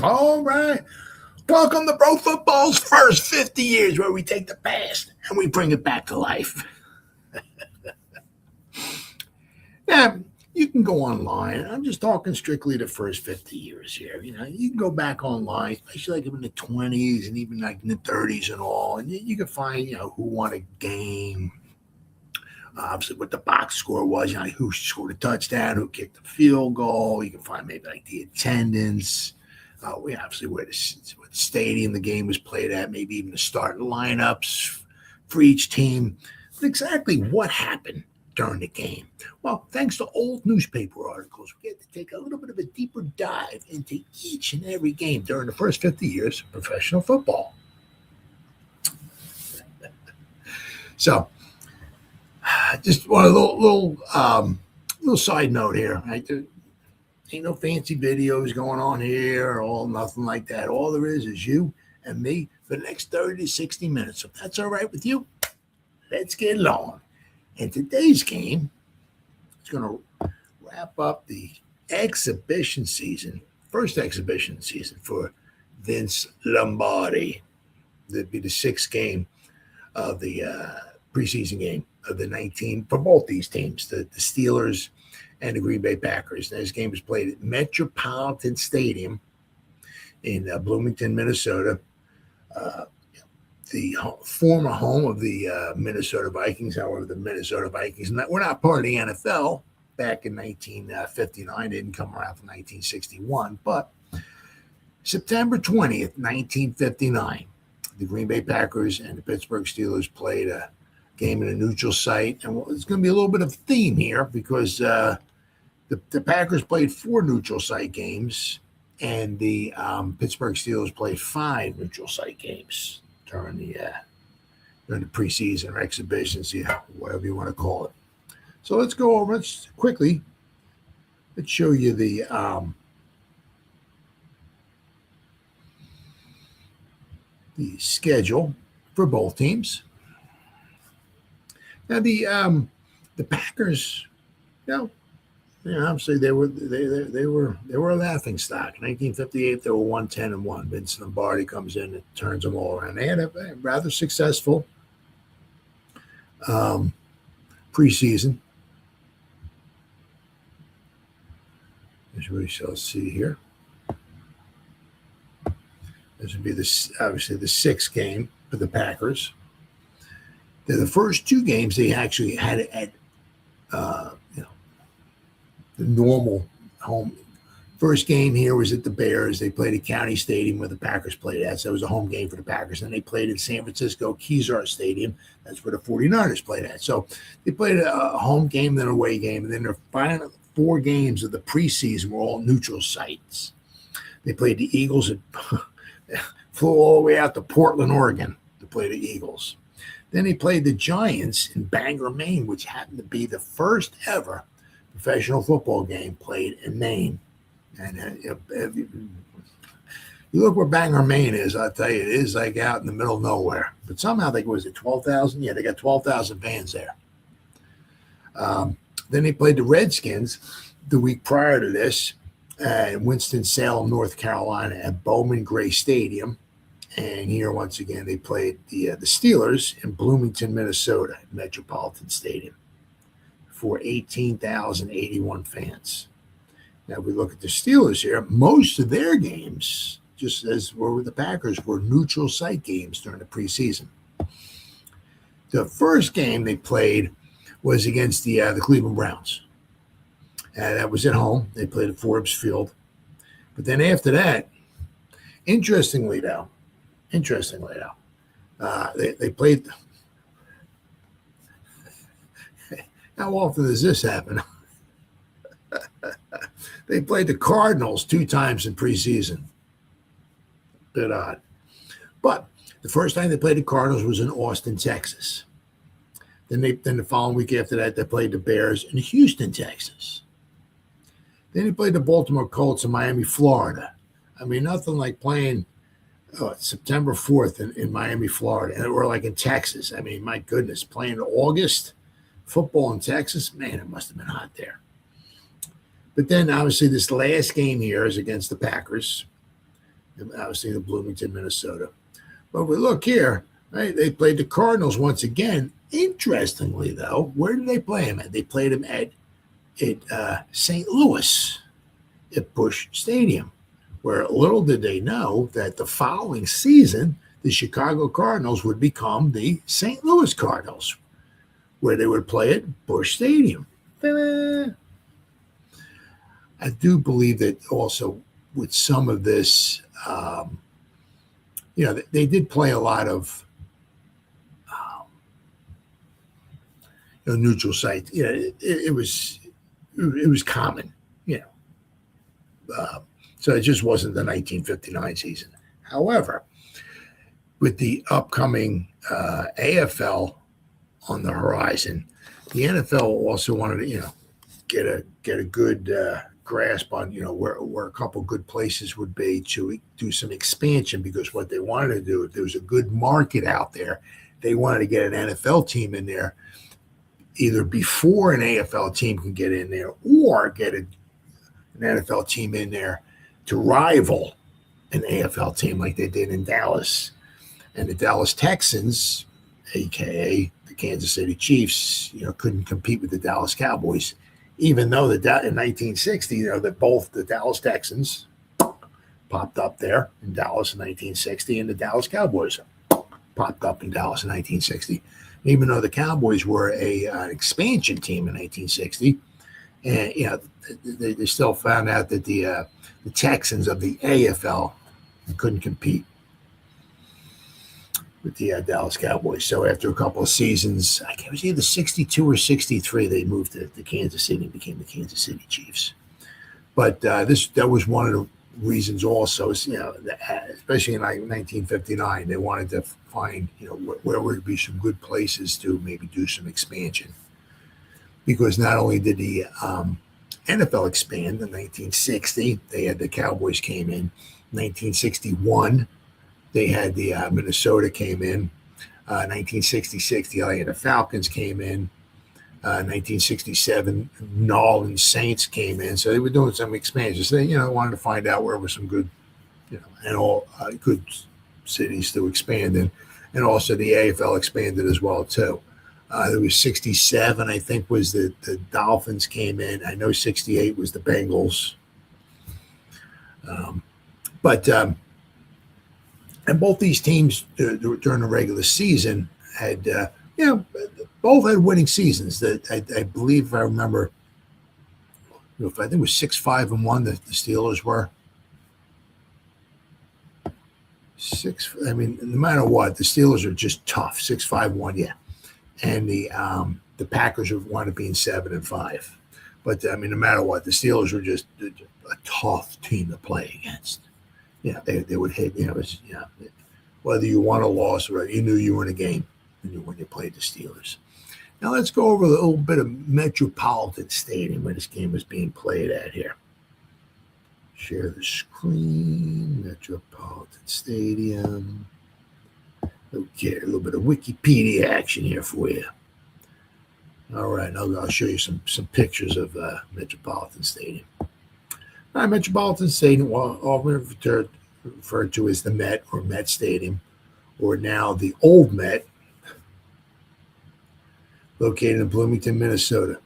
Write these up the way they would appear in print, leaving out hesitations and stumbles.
All right. Welcome to Pro Football's first 50 years, where we take the past and we bring it back to life. Now, you can go online. I'm just talking strictly the first 50 years here. You can go back online, especially like in the 20s and even like in the 30s and all, and you can find, who won a game, obviously what the box score was, who scored a touchdown, who kicked the field goal. You can find maybe like the attendance. We obviously where the stadium the game was played at, maybe even the starting lineups for each team. But exactly what happened during the game? Well, thanks to old newspaper articles, we get to take a little bit of a deeper dive into each and every game during the first 50 years of professional football. So, just one little side note here. Ain't no fancy videos going on here, or nothing like that. All there is you and me for the next 30 to 60 minutes. If that's all right with you, let's get it on. And today's game is going to wrap up the exhibition season, first exhibition season for Vince Lombardi. That'd be the sixth game of the preseason game of the 19 for both these teams, the Steelers and the Green Bay Packers. And this game was played at Metropolitan Stadium in Bloomington, Minnesota, the former home of the Minnesota Vikings. However, the Minnesota Vikings were not part of the NFL back in 1959. They didn't come around from 1961. But September 20th, 1959, the Green Bay Packers and the Pittsburgh Steelers played a game in a neutral site. And it's going to be a little bit of a theme here because the Packers played 4 neutral site games, and the Pittsburgh Steelers played 5 neutral site games during the preseason or exhibitions, whatever you want to call it. So let's go over. Let's show you the schedule for both teams. Now the Packers, obviously they were a laughing stock. In 1958, they were 110-1. Vince Lombardi comes in and turns them all around. They had a rather successful preseason, as we shall see here. This would be obviously the 6th game for the Packers. The first 2 games they actually had at the normal home. First game here was at the Bears. They played at County Stadium where the Packers played at. So it was a home game for the Packers. And they played at San Francisco Kezar Stadium. That's where the 49ers played at. So they played a home game, then an away game. And then their final 4 games of the preseason were all neutral sites. They played the Eagles and flew all the way out to Portland, Oregon to play the Eagles. Then he played the Giants in Bangor, Maine, which happened to be the first ever professional football game played in Maine. And if you look where Bangor, Maine is, I'll tell you, it is like out in the middle of nowhere. But somehow they was it 12,000? Yeah, they got 12,000 fans there. Then they played the Redskins the week prior to this in Winston-Salem, North Carolina, at Bowman Gray Stadium. And here, once again, they played the Steelers in Bloomington, Minnesota, at Metropolitan Stadium for 18,081 fans. Now, if we look at the Steelers here, most of their games, just as were with the Packers, were neutral site games during the preseason. The first game they played was against the Cleveland Browns. That was at home. They played at Forbes Field. But then after that, interestingly though, they played. How often does this happen? They played the Cardinals 2 times in preseason. Bit odd. But the first time they played the Cardinals was in Austin, Texas. Then the following week after that, they played the Bears in Houston, Texas. Then he played the Baltimore Colts in Miami, Florida. I mean, nothing like playing September 4th in Miami, Florida, or like in Texas. I mean, my goodness, playing August football in Texas, man, it must have been hot there. But then, obviously, this last game here is against the Packers. obviously in Bloomington, Minnesota. But we look here, right? They played the Cardinals once again. Interestingly, though, where did they play him at? They played him at St. Louis at Busch Stadium, where little did they know that the following season, the Chicago Cardinals would become the St. Louis Cardinals, where they would play at Busch Stadium. Ta-da! I do believe that also with some of this, they did play a lot of neutral sites. It was common, so it just wasn't the 1959 season. However, with the upcoming AFL on the horizon, the NFL also wanted to, get a good grasp on, where a couple good places would be to do some expansion, because what they wanted to do, if there was a good market out there, they wanted to get an NFL team in there either before an AFL team can get in there, or get an NFL team in there to rival an AFL team like they did in Dallas. And the Dallas Texans, a.k.a. the Kansas City Chiefs, couldn't compete with the Dallas Cowboys, even though in 1960, that both the Dallas Texans popped up there in Dallas in 1960, and the Dallas Cowboys popped up in Dallas in 1960. Even though the Cowboys were an expansion team in 1960, and they still found out that the Texans of the AFL couldn't compete with the Dallas Cowboys. So after a couple of seasons, I think it was either 62 or 63, they moved to Kansas City and became the Kansas City Chiefs. But that was one of the reasons also, especially in 1959, they wanted to find, where would be some good places to maybe do some expansion. Because not only did the NFL expand in 1960, they had the Cowboys came in. 1961, they had the Minnesota came in. 1966, the Atlanta Falcons came in. 1967, New Orleans Saints came in. So they were doing some expansion. So they, wanted to find out where was some good, and all good cities to expand in. And also the AFL expanded as well, too. There was 67, I think, was the Dolphins came in. I know 68 was the Bengals. And both these teams during the regular season had, both had winning seasons. That I believe, if I remember, I think it was 6-5-1 that the Steelers were. No matter what, the Steelers are just tough. 6-5-1, yeah. And the Packers have wound up being 7-5. But no matter what, the Steelers were just a tough team to play against. They would hit. Whether you won or lost, you knew you were in a game when you played the Steelers. Now let's go over a little bit of Metropolitan Stadium where this game was being played at here. Share the screen. Metropolitan Stadium. Okay, a little bit of Wikipedia action here for you. All right, I'll show you some pictures of Metropolitan Stadium. All right, Metropolitan Stadium, often referred to as the Met or Met Stadium, or now the Old Met, located in Bloomington, Minnesota,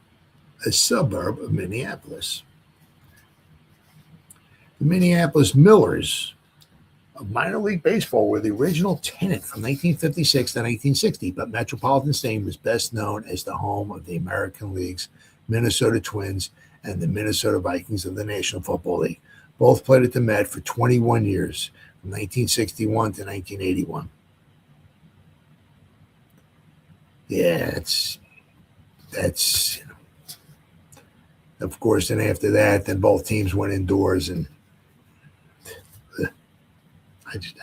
a suburb of Minneapolis. The Minneapolis Millers of minor league baseball were the original tenant from 1956 to 1960, but Metropolitan Stadium was best known as the home of the American League's Minnesota Twins and the Minnesota Vikings of the National Football League. Both played at the Met for 21 years, from 1961 to 1981. Yeah, that's of course, and after that, then both teams went indoors, and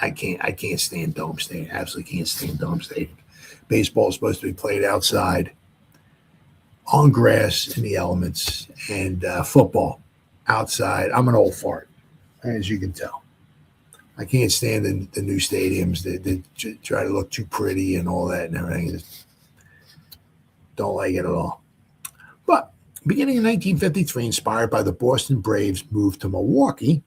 I can't stand Dome Stadium. Absolutely can't stand Dome Stadium. Baseball is supposed to be played outside, on grass in the elements, and football outside. I'm an old fart, as you can tell. I can't stand the new stadiums that try to look too pretty and all that and everything. Don't like it at all. But beginning in 1953, inspired by the Boston Braves' move to Milwaukee,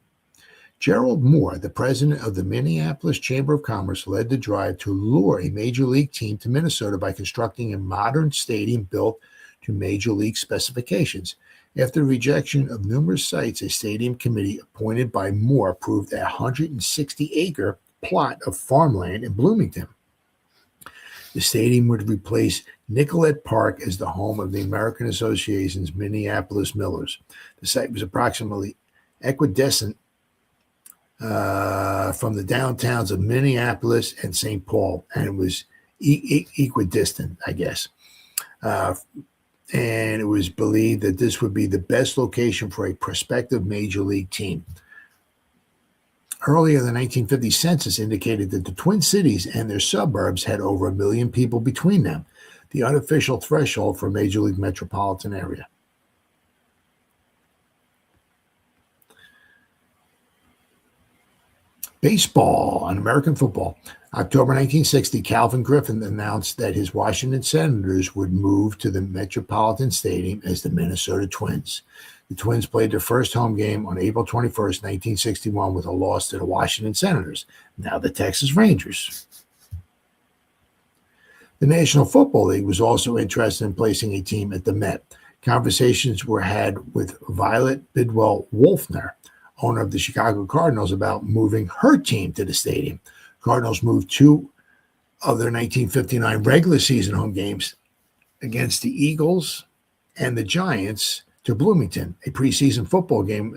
Gerald Moore, the president of the Minneapolis Chamber of Commerce, led the drive to lure a major league team to Minnesota by constructing a modern stadium built to major league specifications. After the rejection of numerous sites, a stadium committee appointed by Moore approved a 160-acre plot of farmland in Bloomington. The stadium would replace Nicollet Park as the home of the American Association's Minneapolis Millers. The site was approximately equidistant from the downtowns of Minneapolis and St. Paul, and it was equidistant, I guess. And it was believed that this would be the best location for a prospective major league team. Earlier, the 1950 census indicated that the Twin Cities and their suburbs had over 1 million people between them, the unofficial threshold for a major league metropolitan area. Baseball and American football. October 1960, Calvin Griffin announced that his Washington Senators would move to the Metropolitan Stadium as the Minnesota Twins. The Twins played their first home game on April 21st, 1961, with a loss to the Washington Senators, now the Texas Rangers. The National Football League was also interested in placing a team at the Met. Conversations were had with Violet Bidwell Wolfner, owner of the Chicago Cardinals, about moving her team to the stadium. Cardinals moved 2 of their 1959 regular season home games against the Eagles and the Giants to Bloomington. A preseason football game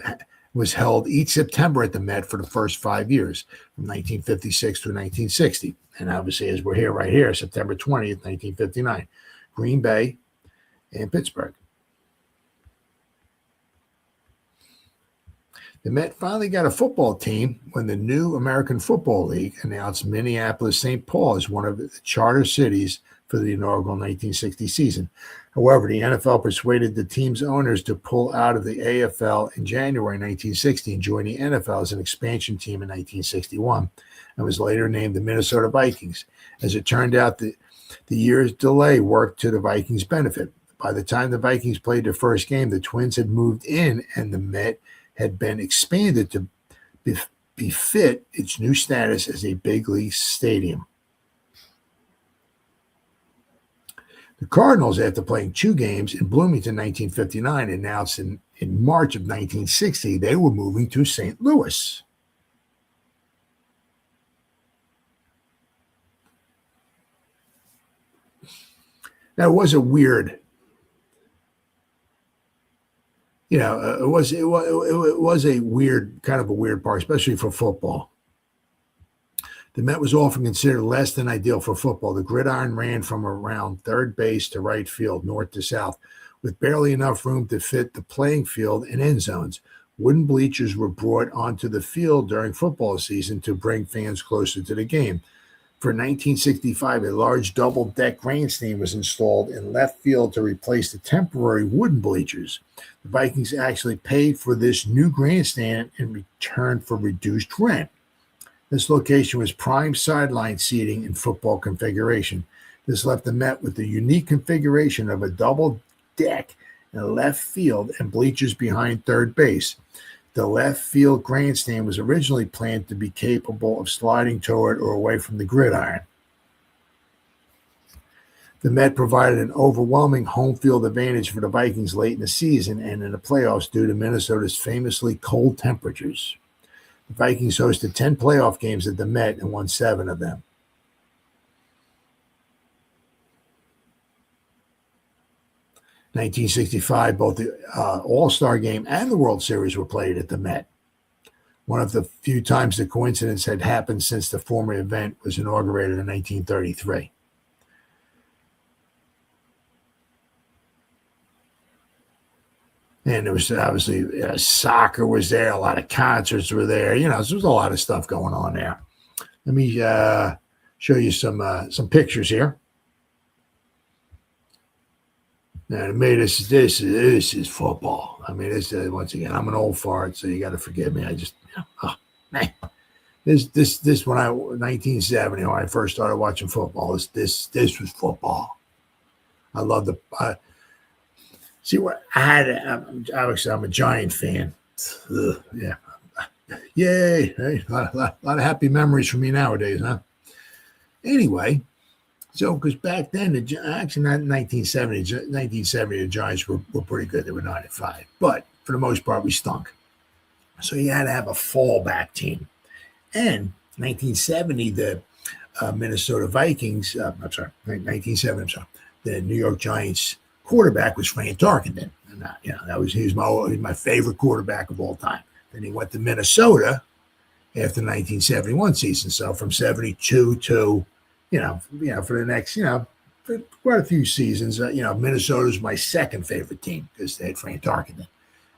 was held each September at the Met for the first 5 years, from 1956 to 1960. And obviously, as we're here right here, September 20th, 1959, Green Bay and Pittsburgh. The Met finally got a football team when the new American Football League announced Minneapolis-St. Paul as one of the charter cities for the inaugural 1960 season. However, the NFL persuaded the team's owners to pull out of the AFL in January 1960 and join the NFL as an expansion team in 1961, and was later named the Minnesota Vikings. As it turned out, the year's delay worked to the Vikings' benefit. By the time the Vikings played their first game, the Twins had moved in, and the Met had been expanded to befit its new status as a big league stadium. The Cardinals, after playing 2 games in Bloomington in 1959, announced in March of 1960 they were moving to St. Louis. Now, it was a weird, it was a weird, kind of a weird park, especially for football. The Met was often considered less than ideal for football. The gridiron ran from around third base to right field, north to south, with barely enough room to fit the playing field and end zones. Wooden bleachers were brought onto the field during football season to bring fans closer to the game. For 1965, a large double-deck grandstand was installed in left field to replace the temporary wooden bleachers. The Vikings actually paid for this new grandstand in return for reduced rent. This location was prime sideline seating in football configuration. This left the Met with the unique configuration of a double deck in left field and bleachers behind third base. The left field grandstand was originally planned to be capable of sliding toward or away from the gridiron. The Met provided an overwhelming home field advantage for the Vikings late in the season and in the playoffs due to Minnesota's famously cold temperatures. The Vikings hosted 10 playoff games at the Met and won 7 of them. In 1965, both the All-Star Game and the World Series were played at the Met. One of the few times the coincidence had happened since the former event was inaugurated in 1933. And there was obviously soccer was there. A lot of concerts were there. There was a lot of stuff going on there. Let me show you some pictures here. Now, to me, this is football. I mean, once again, I'm an old fart, so you got to forgive me. I just, man, this when 1970 when I first started watching football, this was football. I love the. See what I had. Obviously, I'm a Giant fan. Yeah, Yay! Hey, lot of happy memories for me nowadays, huh? Anyway, so because back then, actually not 1970, the Giants were pretty good. They were 9-5, but for the most part, we stunk. So you had to have a fallback team. And 1970, the Minnesota Vikings, I'm sorry, 1970, I'm sorry, the New York Giants quarterback was Frank Tarkenton. And he was my favorite quarterback of all time. Then he went to Minnesota after the 1971 season. So from 72 to, for the next, for quite a few seasons, Minnesota was my second favorite team because they had Frank Tarkenton.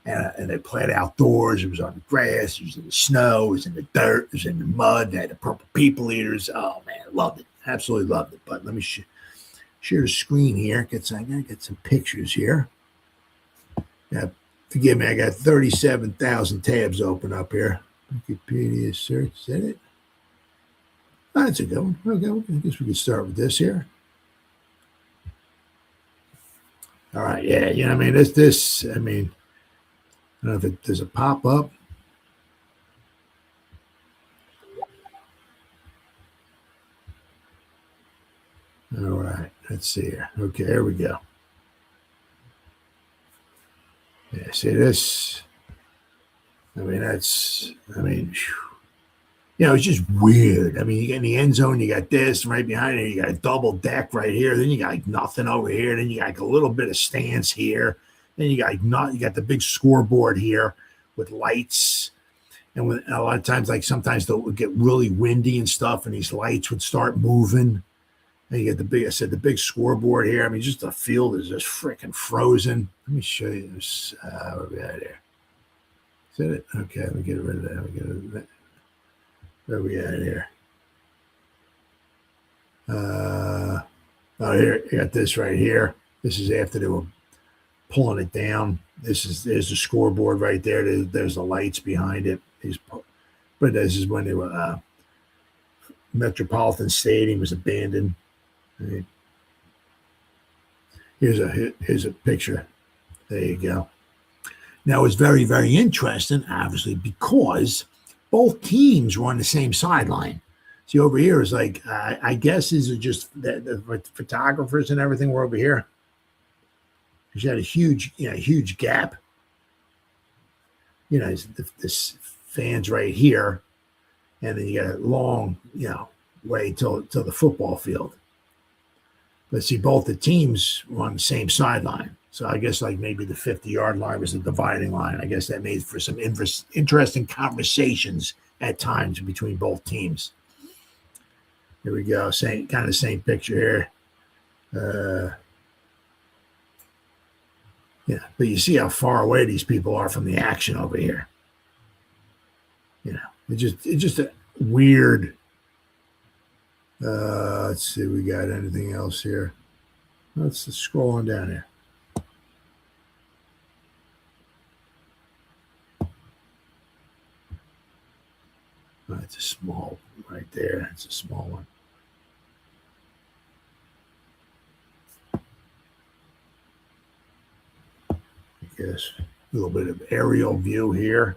And they played outdoors. It was on the grass. It was in the snow. It was in the dirt. It was in the mud. They had the purple people eaters. Oh, man, loved it. Absolutely loved it. But let me share the screen here. I got to get some pictures here. Now, forgive me. I got 37,000 tabs open up here. Wikipedia search. Is that it? Oh, that's a good one. Okay, I guess we could start with this here. All right. Yeah. I don't know if there's a pop-up. All right, let's see here. Okay, here we go. Yeah, see this? It's just weird. You get in the end zone, you got this right behind it, you got a double deck right here, then you got like nothing over here, then you got like a little bit of stands here. Then you got the big scoreboard here with lights, and a lot of times, like sometimes it would get really windy and stuff, and these lights would start moving. And you get the big scoreboard here. Just the field is just freaking frozen. Let me show you this. Where we at here? Is that it? Okay, let me get rid of that. Where we at here? Here you got this right here. This is after they were pulling it down. There's the scoreboard right there. There's the lights behind it. But this is when they were Metropolitan Stadium was abandoned. Here's a picture. There you go. Now it's very, very interesting, obviously, because both teams were on the same sideline. See, over here is like I guess these are just the photographers and everything were over here. Because you had a huge gap. This fans right here, and then you got a long, way till the football field. But see, both the teams were on the same sideline. So I guess like maybe the 50-yard line was the dividing line. I guess that made for some interesting conversations at times between both teams. Here we go. Same picture here. Yeah, but you see how far away these people are from the action over here. It's just a weird. Let's see, we got anything else here? Let's scroll on down here. It's a small right there. It's a small one. Yes, a little bit of aerial view here.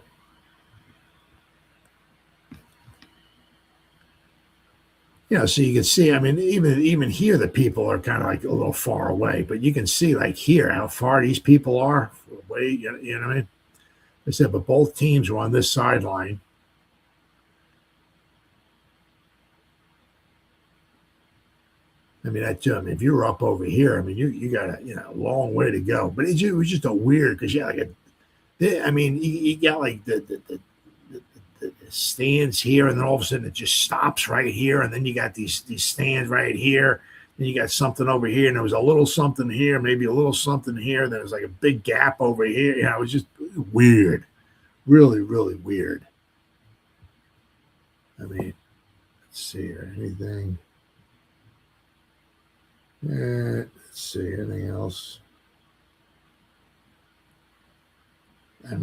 So you can see, even here, the people are kind of like a little far away, but you can see like here how far these people are away. You know what I mean? I said, but both teams were on this sideline. That too. If you were up over here, you got a long way to go. But it was just a weird because you got like the stands here, and then all of a sudden it just stops right here, and then you got these stands right here. Then you got something over here, and there was a little something here, maybe a little something here. Then there's like a big gap over here. It was just weird, really, really weird. Let's see here, anything. Let's see, anything else? And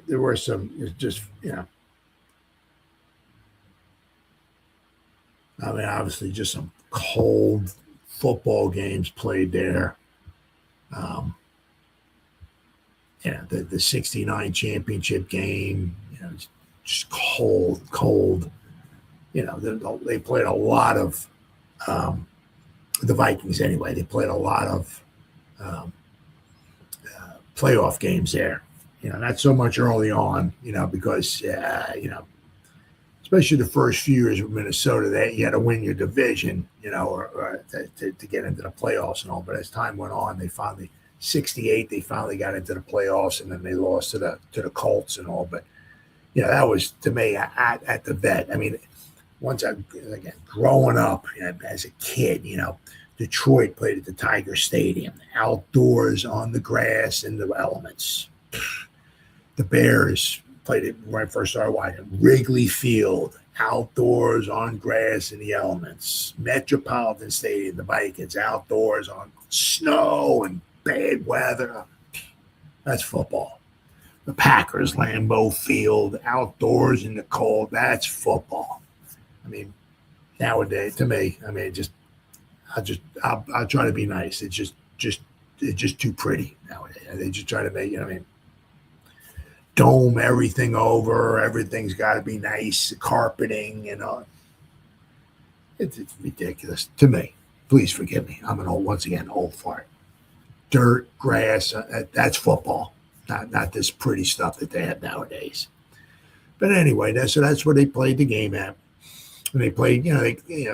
there were some, just, obviously just some cold football games played there. The 69 championship game, just cold. They played a lot of the Vikings anyway. They played a lot of playoff games there. Not so much early on, because especially the first few years with Minnesota, that you had to win your division, or to get into the playoffs and all. But as time went on, they finally 68, they finally got into the playoffs, and then they lost to the Colts and all. But that was, to me, at the vet. I mean, growing up as a kid, Detroit played at the Tiger Stadium, outdoors on the grass in the elements. The Bears played it when I first started watching. Wrigley Field, outdoors on grass in the elements. Metropolitan Stadium, the Vikings, outdoors on snow and bad weather. That's football. The Packers, Lambeau Field, outdoors in the cold. That's football. I mean, nowadays, to me, I'll try to be nice. It's just too pretty nowadays. They just try to make, dome everything over. Everything's got to be nice, carpeting, It's ridiculous to me. Please forgive me. I'm old fart. Dirt, grass, that's football. Not this pretty stuff that they have nowadays. But anyway, that's where they played the game at. And they played,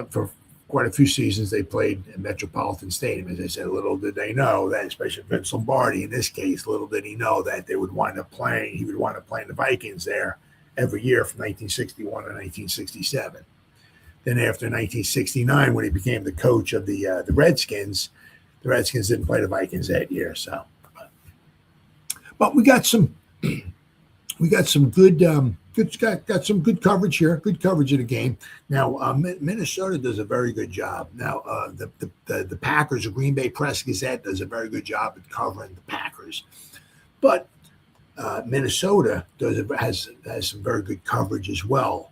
for quite a few seasons, they played at Metropolitan Stadium. As I said, little did they know that, especially Vince Lombardi in this case, little did he know that he would wind up playing the Vikings there every year from 1961 to 1967. Then after 1969, when he became the coach of the Redskins, the Redskins didn't play the Vikings that year. So, but we got some good. Got some good coverage here. Good coverage of the game. Now, Minnesota does a very good job. Now, the Packers, the Green Bay Press-Gazette, does a very good job at covering the Packers. But Minnesota has some very good coverage as well,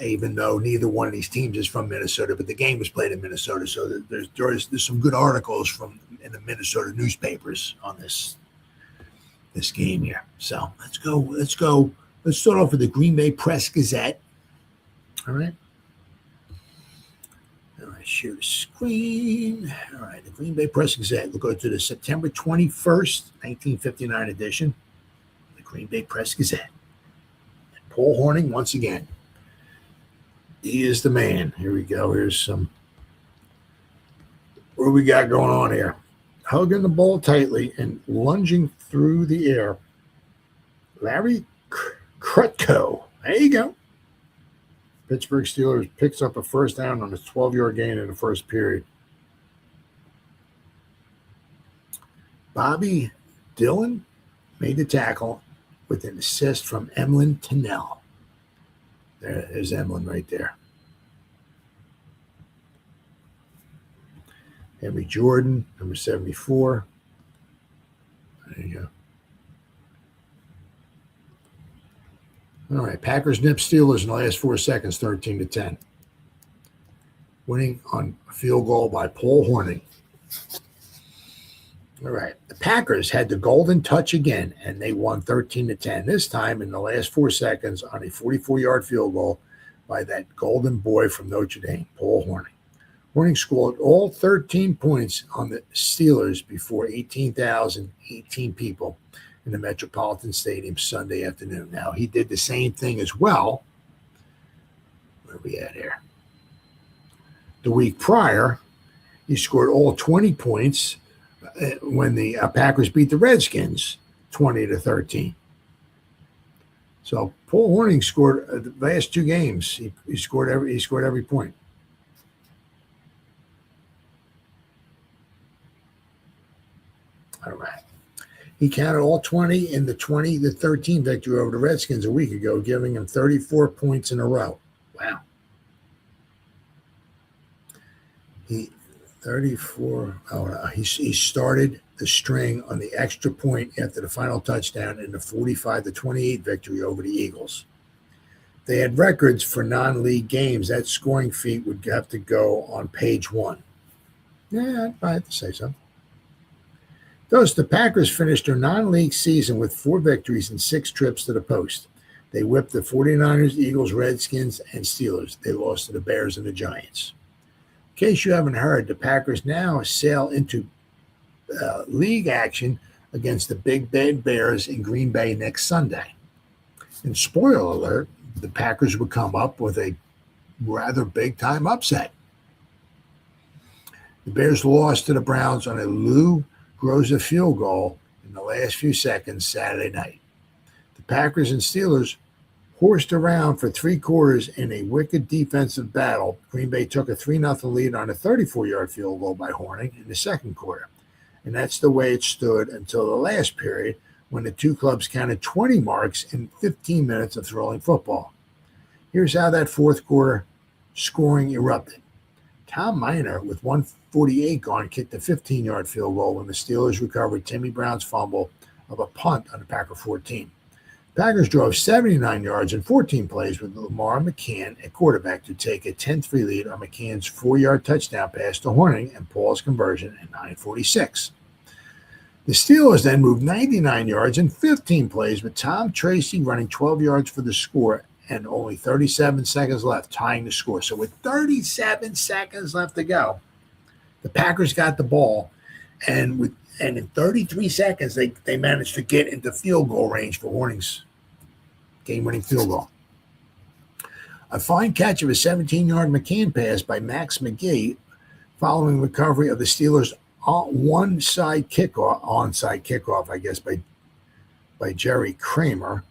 even though neither one of these teams is from Minnesota. But the game was played in Minnesota, so there's some good articles in the Minnesota newspapers on this game here. So let's go. Let's start off with the Green Bay Press-Gazette. All right. All right, share the screen. All right, the Green Bay Press-Gazette. We'll go to the September 21st, 1959 edition. The Green Bay Press-Gazette. And Paul Hornung, once again. He is the man. Here we go. Here's some. What do we got going on here? Hugging the ball tightly and lunging through the air. Larry Krutko. There you go. Pittsburgh Steelers picks up a first down on a 12-yard gain in the first period. Bobby Dillon made the tackle with an assist from Emlyn Tennell. There's Emlyn right there. Henry Jordan, number 74. There you go. All right, Packers nip Steelers in the last 4 seconds, 13-10. Winning on a field goal by Paul Hornung. All right, the Packers had the golden touch again, and they won 13-10. This time in the last 4 seconds on a 44-yard field goal by that golden boy from Notre Dame, Paul Hornung. Hornung scored all 13 points on the Steelers before 18,018 people in the Metropolitan Stadium Sunday afternoon. Now, he did the same thing as well. Where are we at here? The week prior, he scored all 20 points when the Packers beat the Redskins 20-13. So Paul Hornung scored the last 2 games. He scored every point. All right. He counted all 20 in the 20-13 victory over the Redskins a week ago, giving him 34 points in a row. Wow. He started the string on the extra point after the final touchdown in the 45-28 victory over the Eagles. They had records for non-league games. That scoring feat would have to go on page 1. Yeah, I have to say so. Thus, the Packers finished their non-league season with 4 victories and 6 trips to the post. They whipped the 49ers, Eagles, Redskins, and Steelers. They lost to the Bears and the Giants. In case you haven't heard, the Packers now sail into league action against the Big Bad Bears in Green Bay next Sunday. And spoiler alert, the Packers would come up with a rather big-time upset. The Bears lost to the Browns on a Lou Groza field goal in the last few seconds Saturday night. The Packers and Steelers horsed around for 3 quarters in a wicked defensive battle. Green Bay took a 3-0 lead on a 34-yard field goal by Horning in the second quarter. And that's the way it stood until the last period, when the two clubs counted 20 marks in 15 minutes of thrilling football. Here's how that fourth quarter scoring erupted. Tom Miner, with 1:48 gone, kicked a 15-yard field goal when the Steelers recovered Timmy Brown's fumble of a punt on the Packer 14. Packers drove 79 yards in 14 plays with Lamar McCann at quarterback to take a 10-3 lead on McCann's 4-yard touchdown pass to Horning and Paul's conversion at 9:46. The Steelers then moved 99 yards in 15 plays with Tom Tracy running 12 yards for the score and only 37 seconds left, tying the score. So with 37 seconds left to go, the Packers got the ball, and in 33 seconds, they managed to get into field goal range for Horning's game-winning field goal. A fine catch of a 17-yard McCann pass by Max McGee following recovery of the Steelers' onside kickoff, I guess, by Jerry Kramer.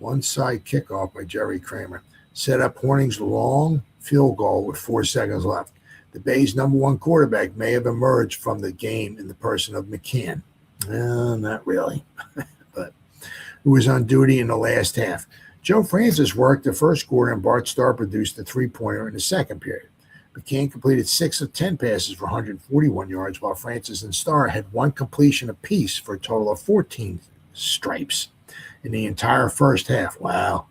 Onside kickoff by Jerry Kramer set up Horning's long field goal with 4 seconds left. The Bay's number 1 quarterback may have emerged from the game in the person of McCann. Not really, but who was on duty in the last half. Joe Francis worked the first quarter, and Bart Starr produced the 3-pointer in the second period. McCann completed 6 of 10 passes for 141 yards, while Francis and Starr had 1 completion apiece for a total of 14 stripes in the entire first half. Wow,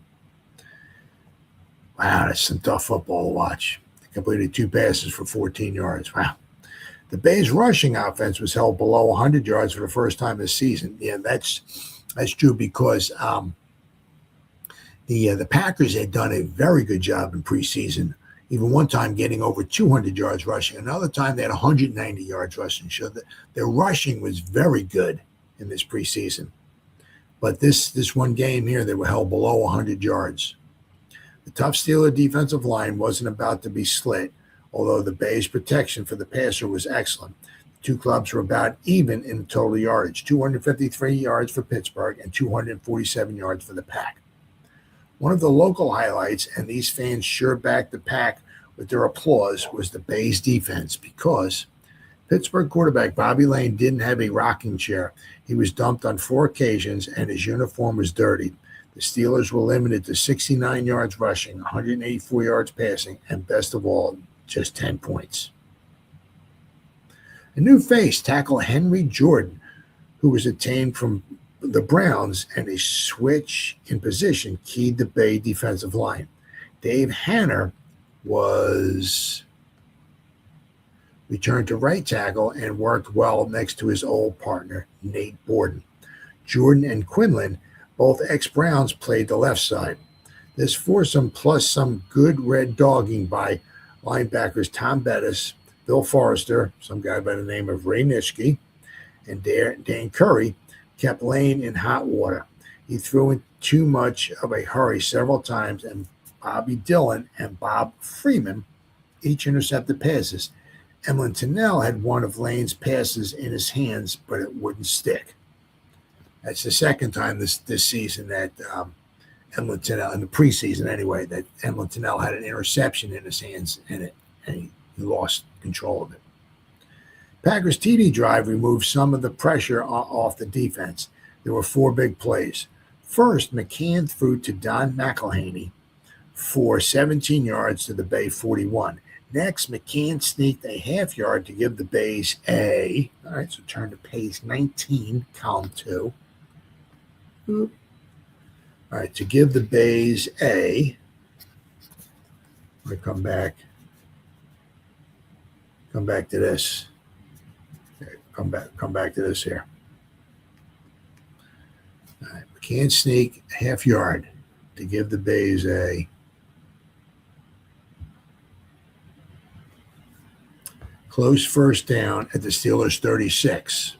that's some tough football to watch. They completed 2 passes for 14 yards. Wow. The Bay's rushing offense was held below 100 yards for the first time this season. Yeah, that's true because the Packers had done a very good job in preseason, even one time getting over 200 yards rushing. Another time they had 190 yards rushing. So their rushing was very good in this preseason. But this one game here, they were held below 100 yards. The tough Steeler defensive line wasn't about to be slit, although the Bay's protection for the passer was excellent. The two clubs were about even in total yardage, 253 yards for Pittsburgh and 247 yards for the Pack. One of the local highlights, and these fans sure backed the Pack with their applause, was the Bay's defense, because Pittsburgh quarterback Bobby Lane didn't have a rocking chair. He was dumped on 4 occasions, and his uniform was dirtied. The Steelers were limited to 69 yards rushing, 184 yards passing, and best of all, just 10 points. A new face, tackle Henry Jordan, who was obtained from the Browns, and a switch in position keyed the Bay defensive line. Dave Hanner was returned to right tackle and worked well next to his old partner, Nate Borden. Jordan and Quinlan, both ex-Browns, played the left side. This foursome, plus some good red dogging by linebackers Tom Bettis, Bill Forrester, some guy by the name of Ray Nitschke, and Dan Curry, kept Lane in hot water. He threw in too much of a hurry several times, and Bobby Dillon and Bob Freeman each intercepted passes. Emlyn Tunnell had one of Lane's passes in his hands, but it wouldn't stick. That's the second time this season that Emlyn Tunnell, in the preseason anyway, that Emlyn Tunnell had an interception in his hands and he lost control of it. Packers' TD drive removed some of the pressure off the defense. There were 4 big plays. First, McCann threw to Don McElhaney for 17 yards to the Bay 41. Next, McCann sneaked a half yard to give the Bays a, all right, so turn to page 19, column 2. All right, to give the Bays a, I'm going to come back to this. Okay, come back to this here. All right, Can't sneak a half yard to give the Bays a close first down at the Steelers' 36.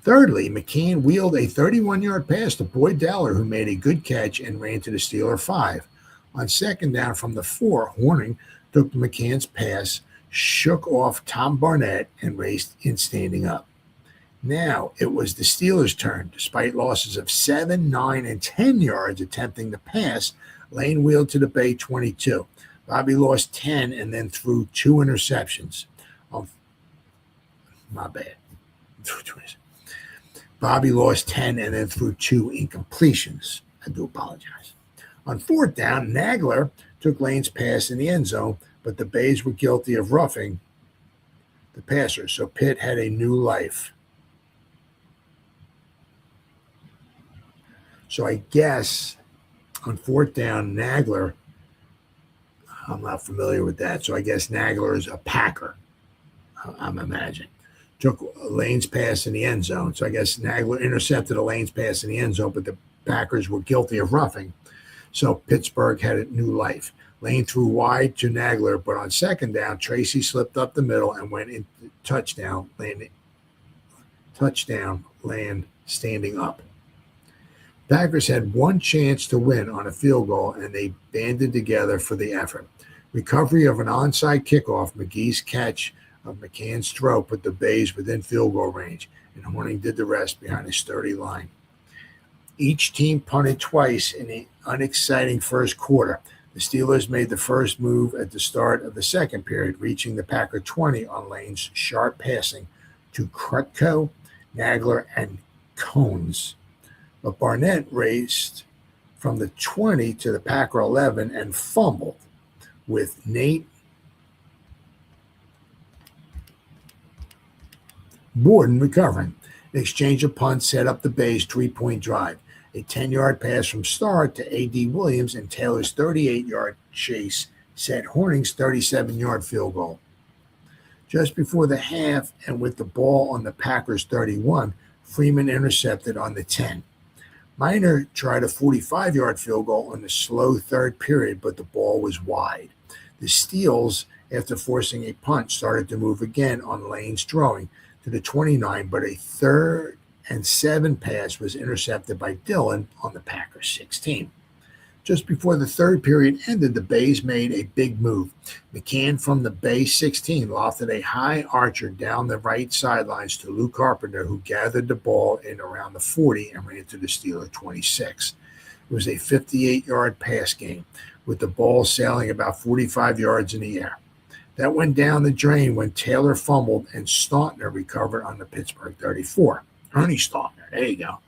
Thirdly, McCann wheeled a 31-yard pass to Boyd Dowler, who made a good catch and ran to the Steeler 5. On second down from the 4, Horning took McCann's pass, shook off Tom Barnett, and raced in standing up. Now it was the Steelers' turn. Despite losses of 7, 9, and 10 yards attempting the pass, Lane wheeled to the Bay 22. Bobby lost 10 and then threw 2 interceptions. My bad. Bobby lost 10 and then threw 2 incompletions. I do apologize. On fourth down, Nagler took Lane's pass in the end zone, but the Bays were guilty of roughing the passer, so Pitt had a new life. So I guess on fourth down, Nagler, I'm not familiar with that, so I guess Nagler is a Packer, I'm imagining. Took Lane's pass in the end zone, so I guess Nagler intercepted a Lane's pass in the end zone, but the Packers were guilty of roughing, so Pittsburgh had a new life. Lane threw wide to Nagler, but on second down, Tracy slipped up the middle and went into touchdown, land standing up. Packers had one chance to win on a field goal, and they banded together for the effort. Recovery of an onside kickoff, McGee's catch of McCann's throw put the Bays within field goal range, and Horning did the rest behind a sturdy line. Each team punted twice in the unexciting first quarter. The Steelers made the first move at the start of the second period, reaching the Packer 20 on Lane's sharp passing to Krutko, Nagler, and Cones. But Barnett raced from the 20 to the Packer 11 and fumbled, with Nate Borden recovering. An exchange of punts set up the Bays' 3-point drive. A 10-yard pass from Starr to A.D. Williams and Taylor's 38-yard chase set Horning's 37-yard field goal. Just before the half, and with the ball on the Packers' 31, Freeman intercepted on the 10. Miner tried a 45-yard field goal on the slow third period, but the ball was wide. The Steels, after forcing a punt, started to move again on Lane's throwing to the 29, but a 3rd and 7 pass was intercepted by Dillon on the Packers' 16. Just before the third period ended, the Bays made a big move. McCann from the Bay 16 lofted a high archer down the right sidelines to Lou Carpenter, who gathered the ball in around the 40 and ran to the Steeler 26. It was a 58-yard pass game, with the ball sailing about 45 yards in the air. That went down the drain when Taylor fumbled and Staunton recovered on the Pittsburgh 34. Ernie Staunton, there you go.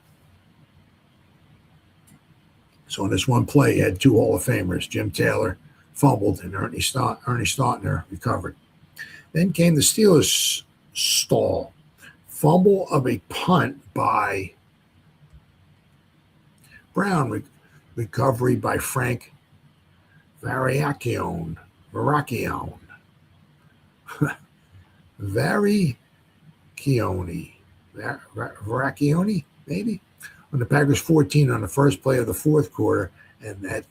So in this one play, you had 2 Hall of Famers. Jim Taylor fumbled, and Ernie Staunton recovered. Then came the Steelers' stall. Fumble of a punt by Brown. Recovery by Frank Variacione. Variacione, maybe? On the Packers 14 on the first play of the fourth quarter, and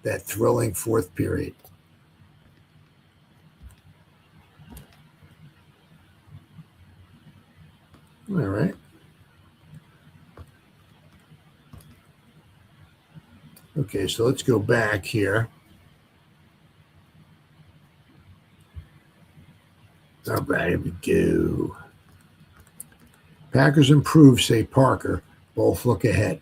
that thrilling fourth period. All right. Okay, so let's go back here. All right, here we go. Packers improve, say Parker. Both look ahead.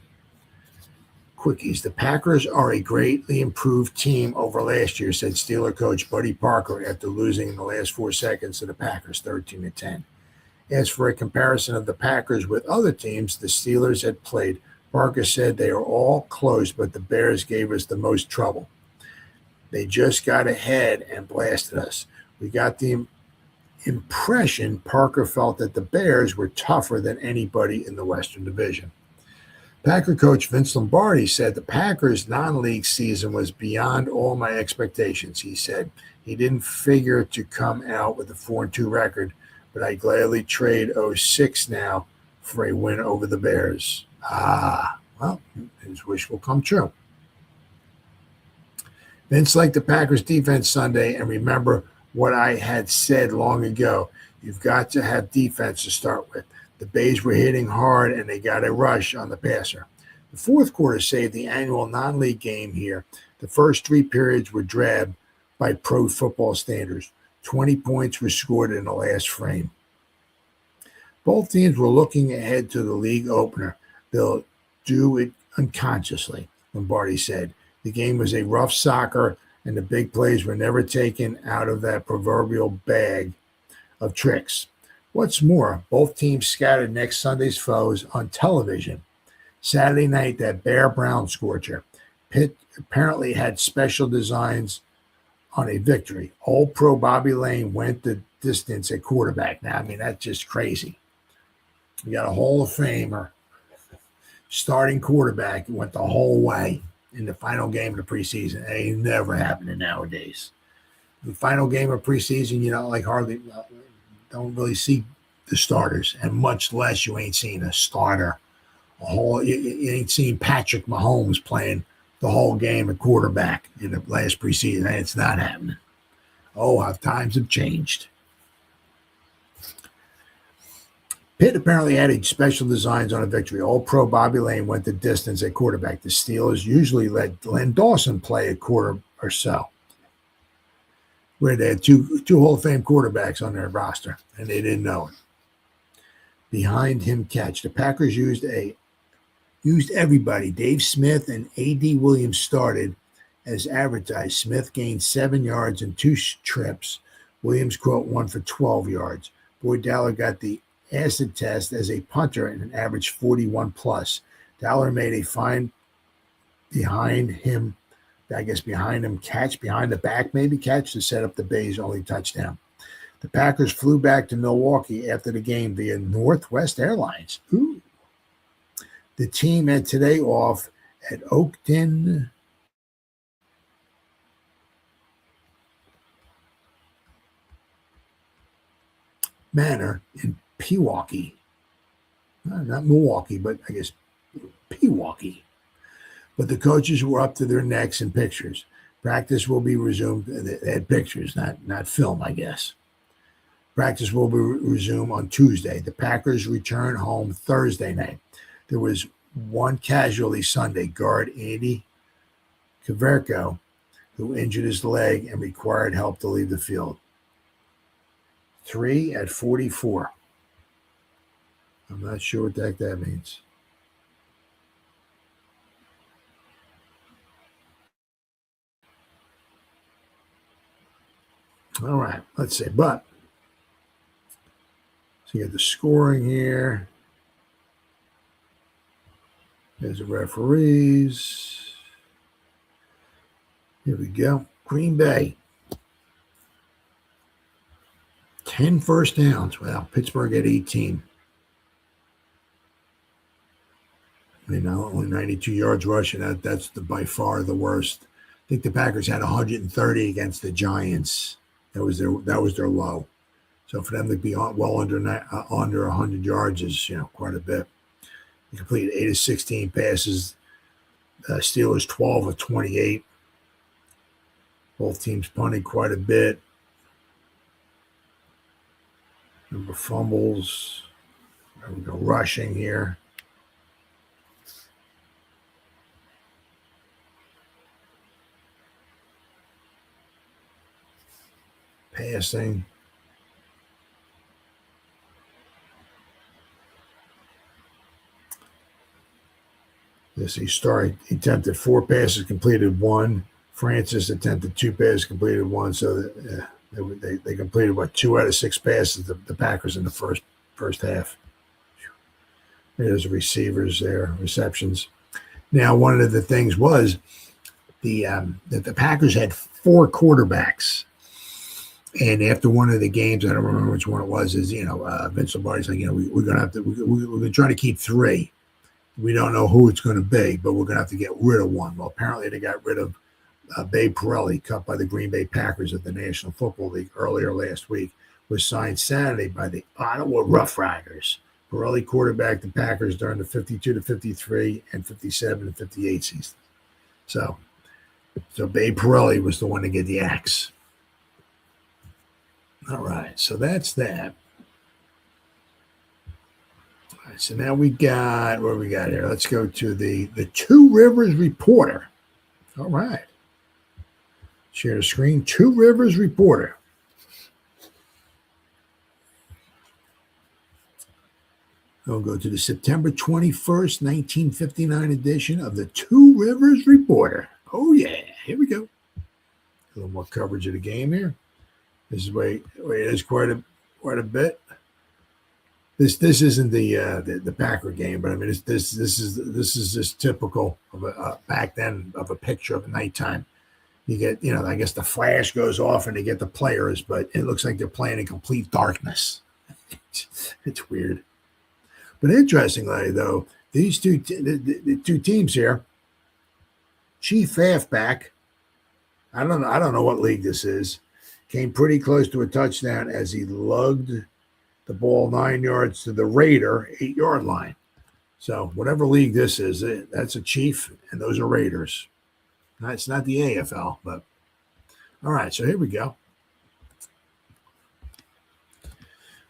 Quickies. The Packers are a greatly improved team over last year, said Steeler coach Buddy Parker after losing in the last 4 seconds to the Packers, 13-10. As for a comparison of the Packers with other teams the Steelers had played, Parker said they are all close, but the Bears gave us the most trouble. They just got ahead and blasted us. We got the impression Parker felt that the Bears were tougher than anybody in the Western Division. Packer coach Vince Lombardi said the Packers' non-league season was beyond all my expectations. He said he didn't figure to come out with a 4-2 record, but I'd gladly trade 06 now for a win over the Bears. Well, his wish will come true. Vince liked the Packers defense Sunday, and remember what I had said long ago. You've got to have defense to start with. The Bays were hitting hard, and they got a rush on the passer. The fourth quarter saved the annual non-league game here. The first three periods were drab by pro football standards. 20 points were scored in the last frame. Both teams were looking ahead to the league opener. They'll do it unconsciously, Lombardi said. The game was a rough soccer, and the big plays were never taken out of that proverbial bag of tricks. What's more, both teams scattered next Sunday's foes on television. Saturday night, that Bear Brown scorcher. Pitt apparently had special designs on a victory. Old pro Bobby Lane went the distance at quarterback. Now, I mean, that's just crazy. You got a Hall of Famer, starting quarterback, went the whole way in the final game of the preseason. It ain't never happening nowadays. The final game of preseason, hardly don't really see the starters, and much less you ain't seen a starter. You ain't seen Patrick Mahomes playing the whole game at quarterback in the last preseason. It's not happening. Oh, how times have changed. Pitt apparently added special designs on a victory. Old pro Bobby Lane went the distance at quarterback. The Steelers usually let Glenn Dawson play a quarter or so, where they had two Hall of Fame quarterbacks on their roster, and they didn't know it. Behind him catch. The Packers used everybody. Dave Smith and A.D. Williams started as advertised. Smith gained 7 yards in 2 trips. Williams caught one for 12 yards. Boyd Dowler got the acid test as a punter and an average 41 plus. Dowler made a fine behind him catch, behind the back maybe catch to set up the Bays' only touchdown. The Packers flew back to Milwaukee after the game via Northwest Airlines. Ooh. The team had today off at Oakton Manor in Pewaukee. Not Milwaukee, but I guess Pewaukee. But the coaches were up to their necks in pictures. Practice will be resumed. They had pictures, not film, I guess. Practice will be resumed on Tuesday. The Packers return home Thursday night. There was one casualty Sunday, guard Andy Kaverko, who injured his leg and required help to leave the field. 3 at 44. I'm not sure what the heck that means. All right, let's see. But, so you get the scoring here. There's the referees. Here we go. Green Bay. 10 first downs. Well, Pittsburgh at 18. Only 92 yards rushing. That's by far the worst. I think the Packers had 130 against the Giants. That was their low. So for them to be well under 100 yards is quite a bit. They completed 8 of 16 passes. Steelers 12 of 28. Both teams punted quite a bit. Number of fumbles. There we go, rushing here. Passing. He attempted 4 passes, completed 1. Francis attempted 2 passes, completed 1. So they completed 2 out of 6 passes. The Packers in the first half. There's the receivers there, receptions. Now, one of the things was that the Packers had 4 quarterbacks. And after one of the games, I don't remember which one it was, Vince Lombardi's like, we're going to try to keep 3. We don't know who it's going to be, but we're going to have to get rid of one. Well, apparently they got rid of Babe Pirelli, cut by the Green Bay Packers at the National Football League earlier last week, was signed Saturday by the Ottawa Rough Riders Pirelli quarterbacked the Packers during the 52 to 53 and 57 to 58 seasons. So Babe Pirelli was the one to get the axe. All right, so that's that. All right, so now we got, what do we got here? Let's go to the Two Rivers Reporter. All right. Share the screen. Two Rivers Reporter. We'll go to the September 21st, 1959 edition of the Two Rivers Reporter. Oh, yeah. Here we go. A little more coverage of the game here. This is where it is quite a bit. This isn't the Packer game, but I mean this is just typical of a back then of a picture of a nighttime. You get, I guess the flash goes off and they get the players, but it looks like they're playing in complete darkness. It's weird. But interestingly, though, these the two teams here, Chief halfback, I don't know what league this is, came pretty close to a touchdown as he lugged the ball 9 yards to the Raider 8-yard line. So whatever league this is, that's a Chief, and those are Raiders. It's not the AFL, but all right. So here we go.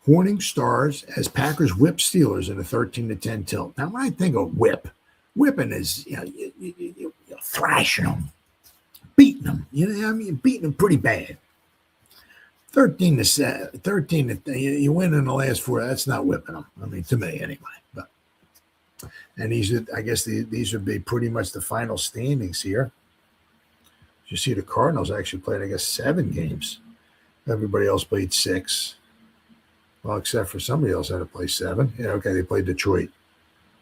Horning stars as Packers whip Steelers in a 13-10 tilt. Now, when I think of whipping is you thrashing them, beating them. Beating them pretty bad. 13 to you win in the last 4. That's not whipping them. I mean, to me anyway. But these would be pretty much the final standings here. You see, the Cardinals actually played, 7 games. Everybody else played 6. Well, except for somebody else had to play 7. Yeah, okay, they played Detroit,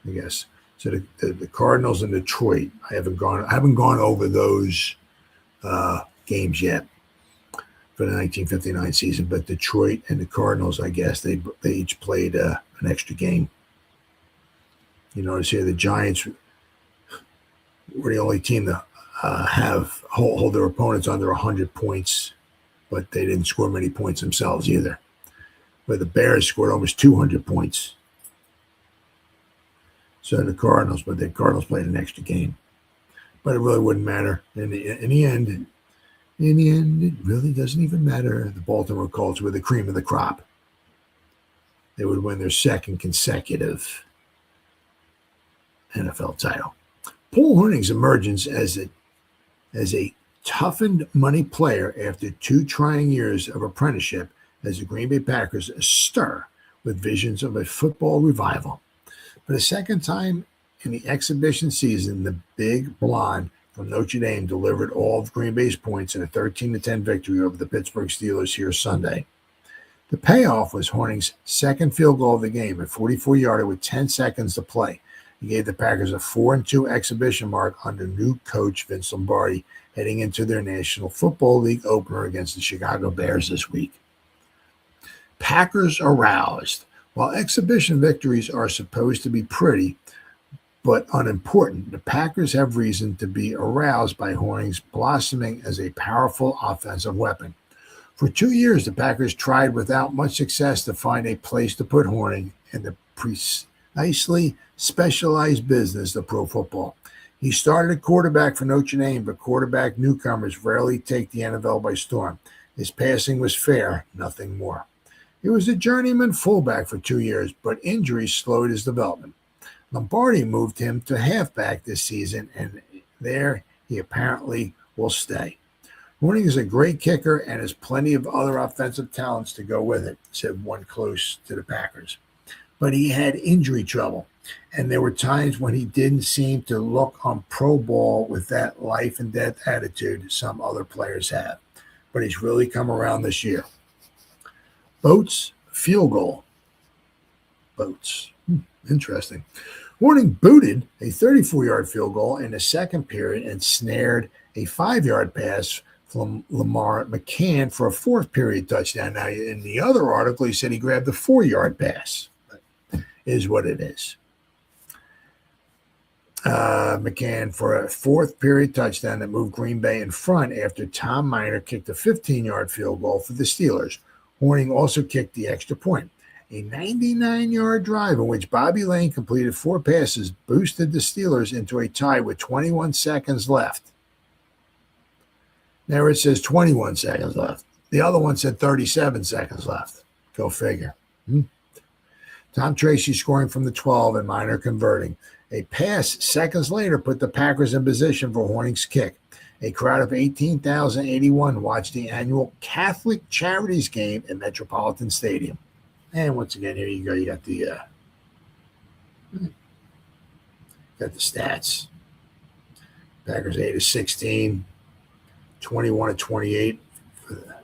I guess. So the Cardinals and Detroit, I haven't gone over those games yet for the 1959 season. But Detroit and the Cardinals, I guess they each played an extra game. You notice here the Giants were the only team to hold their opponents under 100 points, but they didn't score many points themselves either. Where the Bears scored almost 200 points. So the Cardinals played an extra game. But it really wouldn't matter. In the end, it really doesn't even matter. The Baltimore Colts were the cream of the crop. They would win their second consecutive NFL title. Paul Hornung's emergence as a toughened money player after 2 trying years of apprenticeship as the Green Bay Packers stir with visions of a football revival. For the second time in the exhibition season, the big blonde from Notre Dame delivered all of Green Bay's points in a 13-10 victory over the Pittsburgh Steelers here Sunday. The payoff was Hornung's second field goal of the game, a 44-yarder with 10 seconds to play. He gave the Packers a 4-2 exhibition mark under new coach Vince Lombardi heading into their National Football League opener against the Chicago Bears this week. Packers aroused. While exhibition victories are supposed to be pretty but unimportant, the Packers have reason to be aroused by Hornung's blossoming as a powerful offensive weapon. For 2 years, the Packers tried without much success to find a place to put Hornung in the precisely specialized business of pro football. He started at quarterback for Notre Dame, but quarterback newcomers rarely take the NFL by storm. His passing was fair, nothing more. He was a journeyman fullback for 2 years, but injuries slowed his development. Lombardi moved him to halfback this season, and there he apparently will stay. Hornung is a great kicker and has plenty of other offensive talents to go with it, said one close to the Packers. But he had injury trouble, and there were times when he didn't seem to look on pro ball with that life and death attitude some other players have. But he's really come around this year. Boats, field goal. Boats. Interesting. Hornung booted a 34-yard field goal in the second period and snared a 5-yard pass from Lamar McCann for a fourth period touchdown. Now, in the other article, he said he grabbed a 4-yard pass. But it is what it is. McCann for a fourth period touchdown that moved Green Bay in front after Tom Miner kicked a 15-yard field goal for the Steelers. Hornung also kicked the extra point. A 99-yard drive in which Bobby Lane completed 4 passes boosted the Steelers into a tie with 21 seconds left. There it says 21 seconds left. The other one said 37 seconds left. Go figure. Tom Tracy scoring from the 12 and Minor converting. A pass seconds later put the Packers in position for Horning's kick. A crowd of 18,081 watched the annual Catholic Charities game at Metropolitan Stadium. And once again, here you go. You got the stats. Packers 8-16, 21-28 for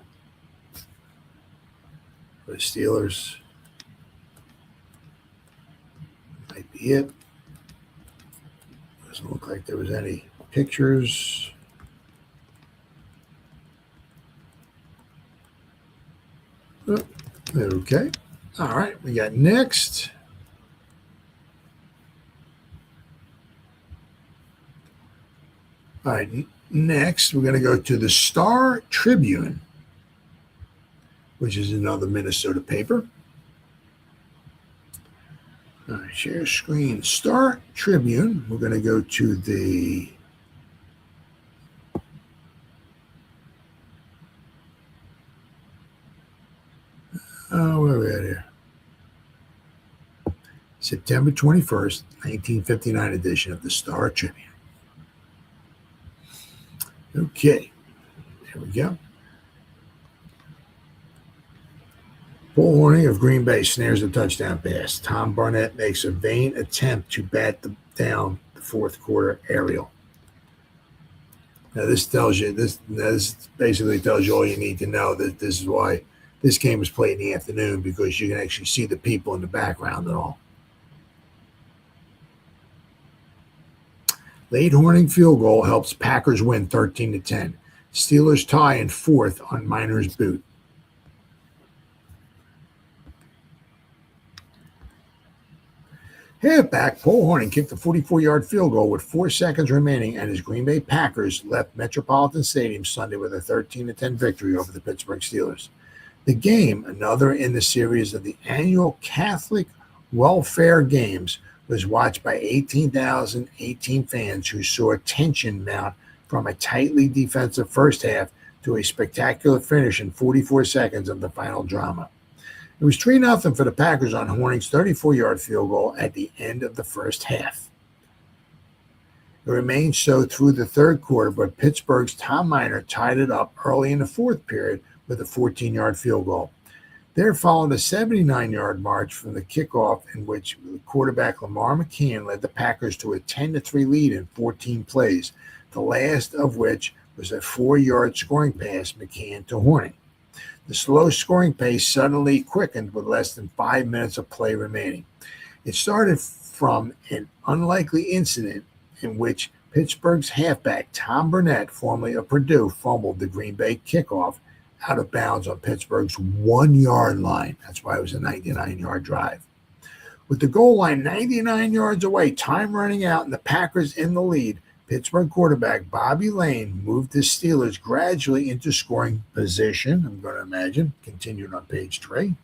the Steelers. Might be it. Doesn't look like there was any pictures. Okay. All right. We got next. All right. Next, we're going to go to the Star Tribune, which is another Minnesota paper. All right. Share screen. Star Tribune. We're going to go to the where are we at here? September 21st, 1959 edition of the Star Tribune. Okay, there we go. Paul Hornung of Green Bay snares a touchdown pass. Tom Barnett makes a vain attempt to bat down the fourth quarter aerial. Now this tells you this basically tells you all you need to know, that this is why this game was played in the afternoon, because you can actually see the people in the background and all. Late Horning field goal helps Packers win 13-10. Steelers tie in fourth on Minor's boot. Halfback Paul Hornung kicked a 44-yard field goal with 4 seconds remaining, and his Green Bay Packers left Metropolitan Stadium Sunday with a 13-10 victory over the Pittsburgh Steelers. The game, another in the series of the annual Catholic Welfare Games, was watched by 18,018 fans who saw tension mount from a tightly defensive first half to a spectacular finish in 44 seconds of the final drama. It was 3-0 for the Packers on Hornung's 34-yard field goal at the end of the first half. It remained so through the third quarter, but Pittsburgh's Tom Minor tied it up early in the fourth period with a 14-yard field goal. There followed a 79-yard march from the kickoff in which quarterback Lamar McCann led the Packers to a 10-3 lead in 14 plays, the last of which was a 4-yard scoring pass McCann to Hornung. The slow scoring pace suddenly quickened with less than 5 minutes of play remaining. It started from an unlikely incident in which Pittsburgh's halfback Tom Burnett, formerly of Purdue, fumbled the Green Bay kickoff out of bounds on Pittsburgh's 1-yard line. That's why it was a 99-yard drive. With the goal line 99 yards away, time running out, and the Packers in the lead, Pittsburgh quarterback Bobby Lane moved the Steelers gradually into scoring position, I'm going to imagine, continuing on page 3.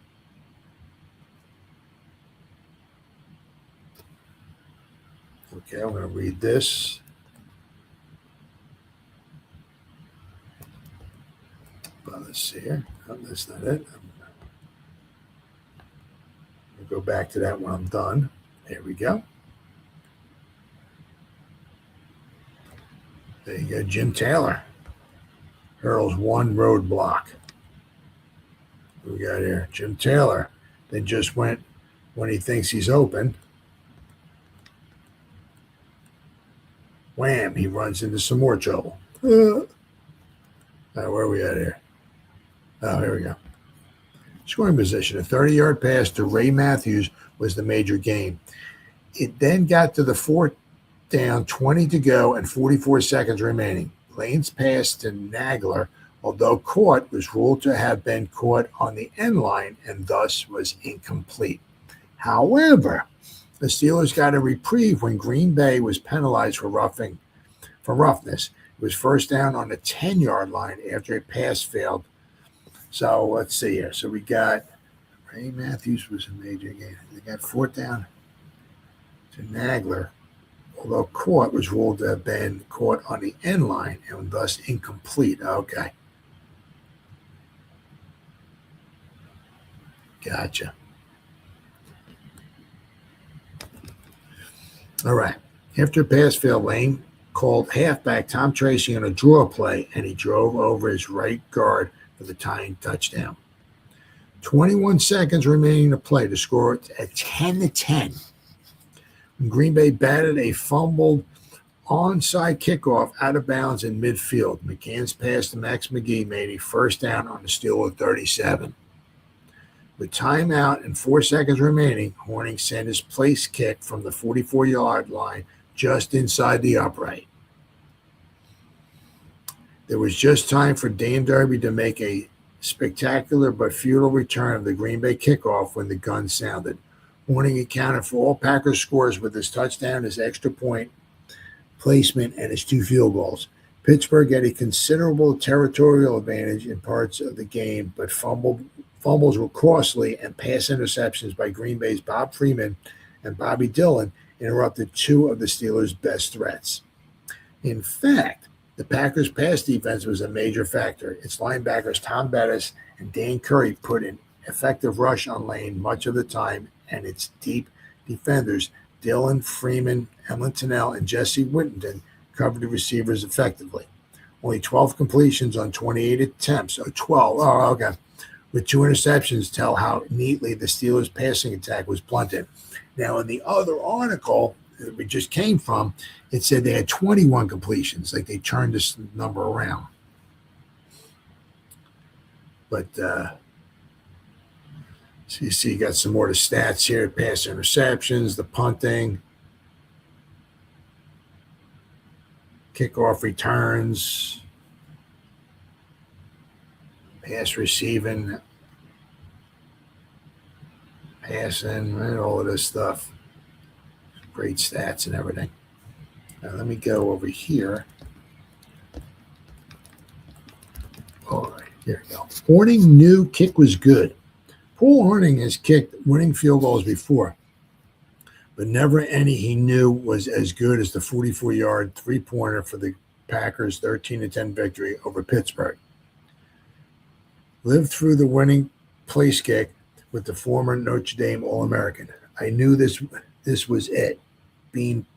Okay, I'm going to read this. Well, let's see here. Oh, that's not it. I'll go back to that when I'm done. There we go. There you go. Jim Taylor hurls one roadblock. What we got here? Jim Taylor then just went when he thinks he's open. Wham! He runs into some more trouble. Where are we at here? Oh, here we go. Scoring position. A 30-yard pass to Ray Matthews was the major gain. It then got to the fourth down, 20 to go, and 44 seconds remaining. Lane's pass to Nagler, although caught, was ruled to have been caught on the end line and thus was incomplete. However, the Steelers got a reprieve when Green Bay was penalized for roughness. It was first down on the 10-yard line after a pass failed. So let's see here. So we got Ray Matthews was a major game. They got fourth down to Nagler, although caught was ruled to have been caught on the end line and thus incomplete. Okay. Gotcha. All right. After a pass failed, Lane called halfback Tom Tracy on a draw play, and he drove over his right guard for the tying touchdown. 21 seconds remaining to play to score at 10-10. When Green Bay batted a fumbled onside kickoff out of bounds in midfield, McCann's pass to Max McGee made a first down on the Steelers 37. With timeout and 4 seconds remaining, Horning sent his place kick from the 44-yard line just inside the upright. There was just time for Dame Derby to make a spectacular but futile return of the Green Bay kickoff when the gun sounded. Horning accounted for all Packers scores with his touchdown, his extra point placement, and his 2 field goals. Pittsburgh had a considerable territorial advantage in parts of the game, but fumbles were costly, and pass interceptions by Green Bay's Bob Freeman and Bobby Dillon interrupted 2 of the Steelers' best threats. In fact, the Packers' pass defense was a major factor. Its linebackers Tom Bettis and Dan Curry put an effective rush on Lane much of the time, and its deep defenders Dillon, Freeman, Emlyn Tunnell, and Jesse Whittington covered the receivers effectively. Only 12 completions on 28 attempts. 12. Oh, okay. With 2 interceptions tell how neatly the Steelers' passing attack was blunted. Now, in the other article that we just came from, it said they had 21 completions, like they turned this number around. But so you see, you got some more of the stats here: pass interceptions, the punting, kickoff returns, pass receiving, passing, and all of this stuff. Great stats and everything. Now let me go over here. All right, here we go. Horning knew kick was good. Paul Horning has kicked winning field goals before, but never any he knew was as good as the 44-yard three-pointer for the Packers' 13-10 victory over Pittsburgh. Lived through the winning place kick with the former Notre Dame All-American. I knew this was it, being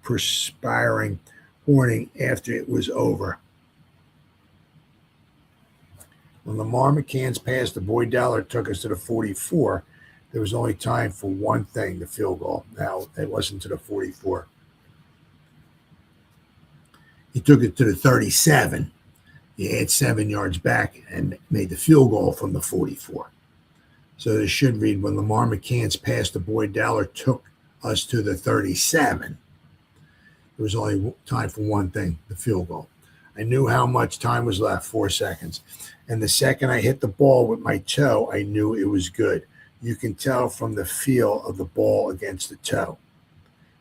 perspiring Horning after it was over. When Lamar McCann's pass to Boyd Dowler took us to the 44, there was only time for one thing, the field goal. Now, it wasn't to the 44. He took it to the 37. He had 7 yards back and made the field goal from the 44. So this should read, when Lamar McCann's pass to Boyd Dowler took us to the 37, there was only time for one thing, the field goal. I knew how much time was left, 4 seconds. And the second I hit the ball with my toe, I knew it was good. You can tell from the feel of the ball against the toe.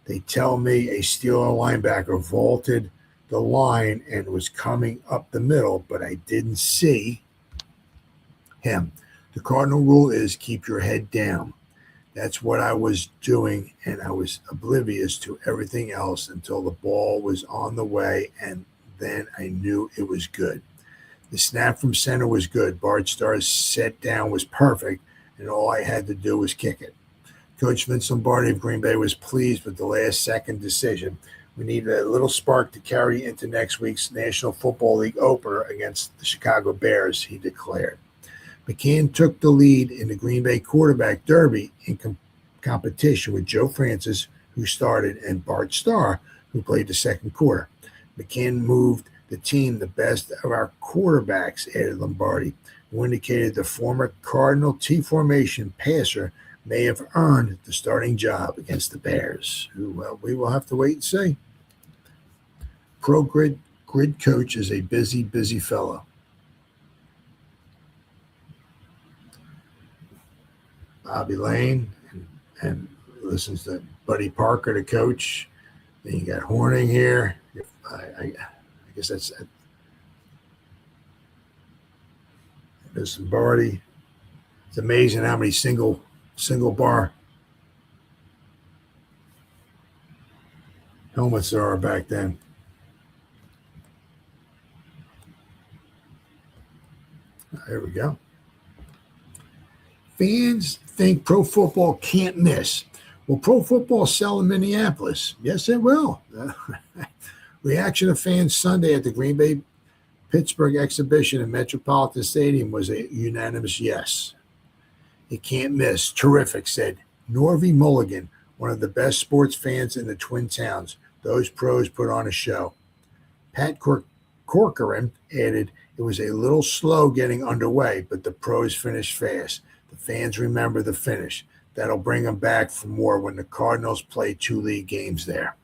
They tell me a Steeler linebacker vaulted the line and was coming up the middle, but I didn't see him. The cardinal rule is keep your head down. That's what I was doing, and I was oblivious to everything else until the ball was on the way, and then I knew it was good. The snap from center was good. Bart Starr's set down was perfect, and all I had to do was kick it. Coach Vince Lombardi of Green Bay was pleased with the last-second decision. We needed a little spark to carry into next week's National Football League opener against the Chicago Bears, he declared. McCann took the lead in the Green Bay quarterback derby in competition with Joe Francis, who started, and Bart Starr, who played the second quarter. McCann moved the team the best of our quarterbacks, added Lombardi, who indicated the former Cardinal T formation passer may have earned the starting job against the Bears, who, well, we will have to wait and see. Pro grid coach is a busy fellow. Bobby Lane and listens to Buddy Parker, the coach. Then you got Horning here. I guess that's it. There's Lombardi. It's amazing how many single bar helmets there are back then. There we go. Fans think pro football can't miss. Will pro football sell in Minneapolis? Yes, it will. Reaction of fans Sunday at the Green Bay Pittsburgh exhibition in Metropolitan Stadium was a unanimous yes. It can't miss. Terrific, said Norvie Mulligan, one of the best sports fans in the Twin Towns. Those pros put on a show. Pat Corcoran added, it was a little slow getting underway, but the pros finished fast. The fans remember the finish. That'll bring them back for more when the Cardinals play 2 league games there.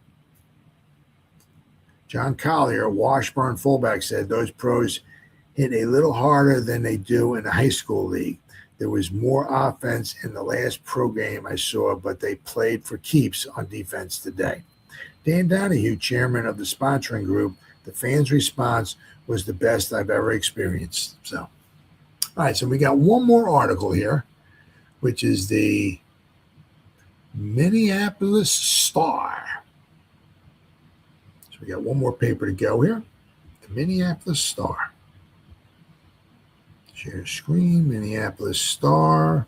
John Collier, Washburn fullback, said those pros hit a little harder than they do in the high school league. There was more offense in the last pro game I saw, but they played for keeps on defense today. Dan Donahue, chairman of the sponsoring group, the fans' response was the best I've ever experienced. So, all right, so we got one more article here, which is the Minneapolis Star. So we got one more paper to go here. The Minneapolis Star. Share screen, Minneapolis Star.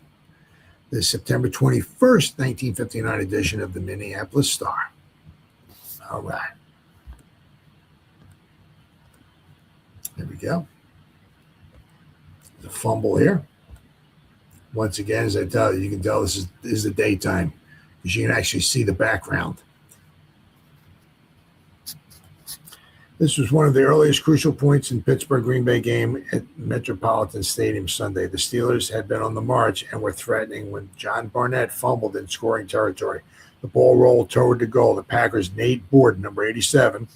The September 21st, 1959 edition of the Minneapolis Star. All right. There we go. The fumble here. Once again, as I tell you, you can tell this is the daytime because you can actually see the background. This was one of the earliest crucial points in Pittsburgh-Green Bay game at Metropolitan Stadium Sunday. The Steelers had been on the march and were threatening when John Barnett fumbled in scoring territory. The ball rolled toward the goal. The Packers' Nate Borden, number 87,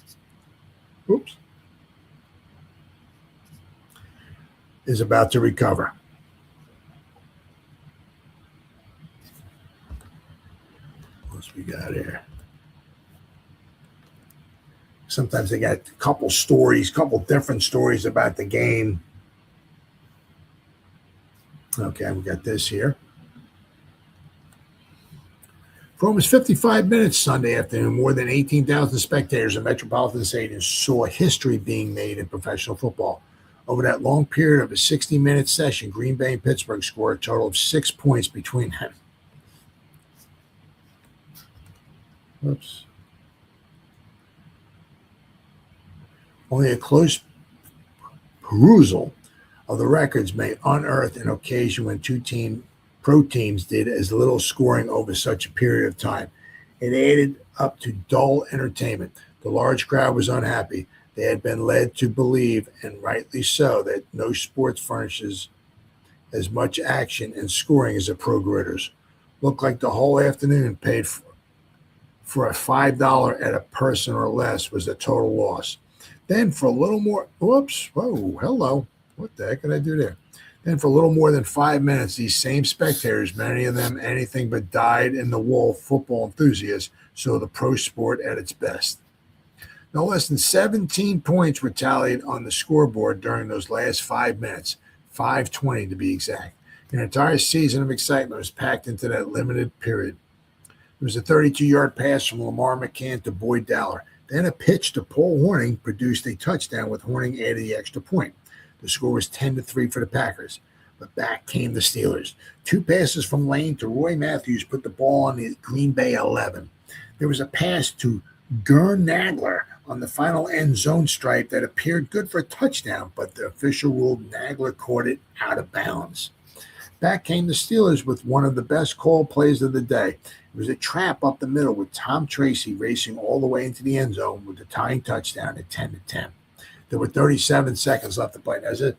is about to recover. What we got here? Sometimes they got a couple different stories about the game. Okay, we got this here. For almost 55 minutes Sunday afternoon, more than 18,000 spectators in Metropolitan Stadium saw history being made in professional football. Over that long period of a 60-minute session, Green Bay and Pittsburgh scored a total of 6 points between them. Whoops. Only a close perusal of the records may unearth an occasion when pro teams did as little scoring over such a period of time. It added up to dull entertainment. The large crowd was unhappy. They had been led to believe, and rightly so, that no sport furnishes as much action and scoring as the pro gritters. Looked like the whole afternoon paid for a $5 at a person or less was a total loss. Then for a little more, hello. What the heck did I do there? Then for a little more than 5 minutes, these same spectators, many of them anything but dyed-in-the-wool football enthusiasts, saw the pro sport at its best. No less than 17 points were tallied on the scoreboard during those last 5 minutes, 5:20 to be exact. An entire season of excitement was packed into that limited period. There was a 32-yard pass from Lamar McCann to Boyd Dowler. Then a pitch to Paul Hornung produced a touchdown, with Hornung added the extra point. The score was 10-3 for the Packers. But back came the Steelers. 2 passes from Lane to Roy Matthews put the ball on the Green Bay 11. There was a pass to Gern Nagler on the final end zone stripe that appeared good for a touchdown, but the official ruled Nagler caught it out of bounds. Back came the Steelers with one of the best call plays of the day. It was a trap up the middle with Tom Tracy racing all the way into the end zone with the tying touchdown at 10-10. There were 37 seconds left to play. As a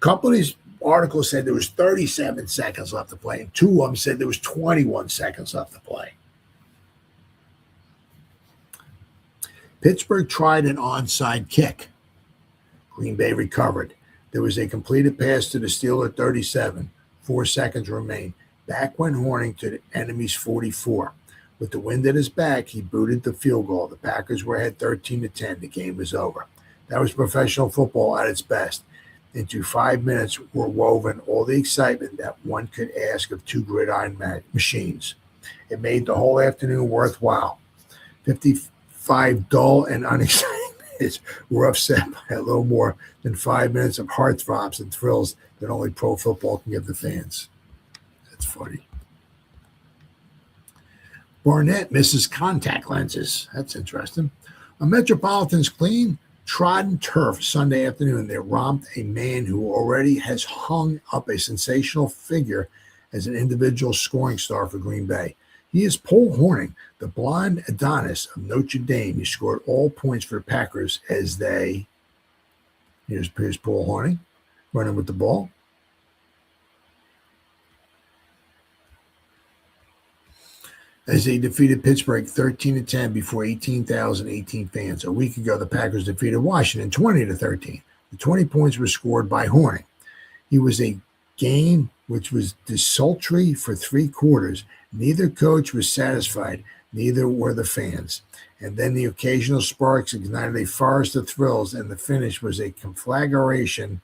couple of these articles said there was 37 seconds left to play, and 2 of them said there was 21 seconds left to play. Pittsburgh tried an onside kick. Green Bay recovered. There was a completed pass to the Steeler 37. 4 seconds remained. Back went Hornung to the enemy's 44. With the wind at his back, he booted the field goal. The Packers were ahead 13-10. The game was over. That was professional football at its best. Into 5 minutes were woven all the excitement that one could ask of two gridiron machines. It made the whole afternoon worthwhile. 55 dull and unexciting minutes were offset by a little more than 5 minutes of heartthrobs and thrills that only pro football can give the fans. That's funny. Barnett misses contact lenses. That's interesting. On Metropolitan's clean, trodden turf Sunday afternoon, they romped a man who already has hung up a sensational figure as an individual scoring star for Green Bay. He is Paul Hornung, the blonde Adonis of Notre Dame. He scored all points for the Packers as they. Here's Paul Hornung running with the ball. As they defeated Pittsburgh 13-10 before 18,018 fans. A week ago, the Packers defeated Washington 20-13. The 20 points were scored by Hornung. He was a game which was desultory for 3 quarters. Neither coach was satisfied, neither were the fans. And then the occasional sparks ignited a forest of thrills, and the finish was a conflagration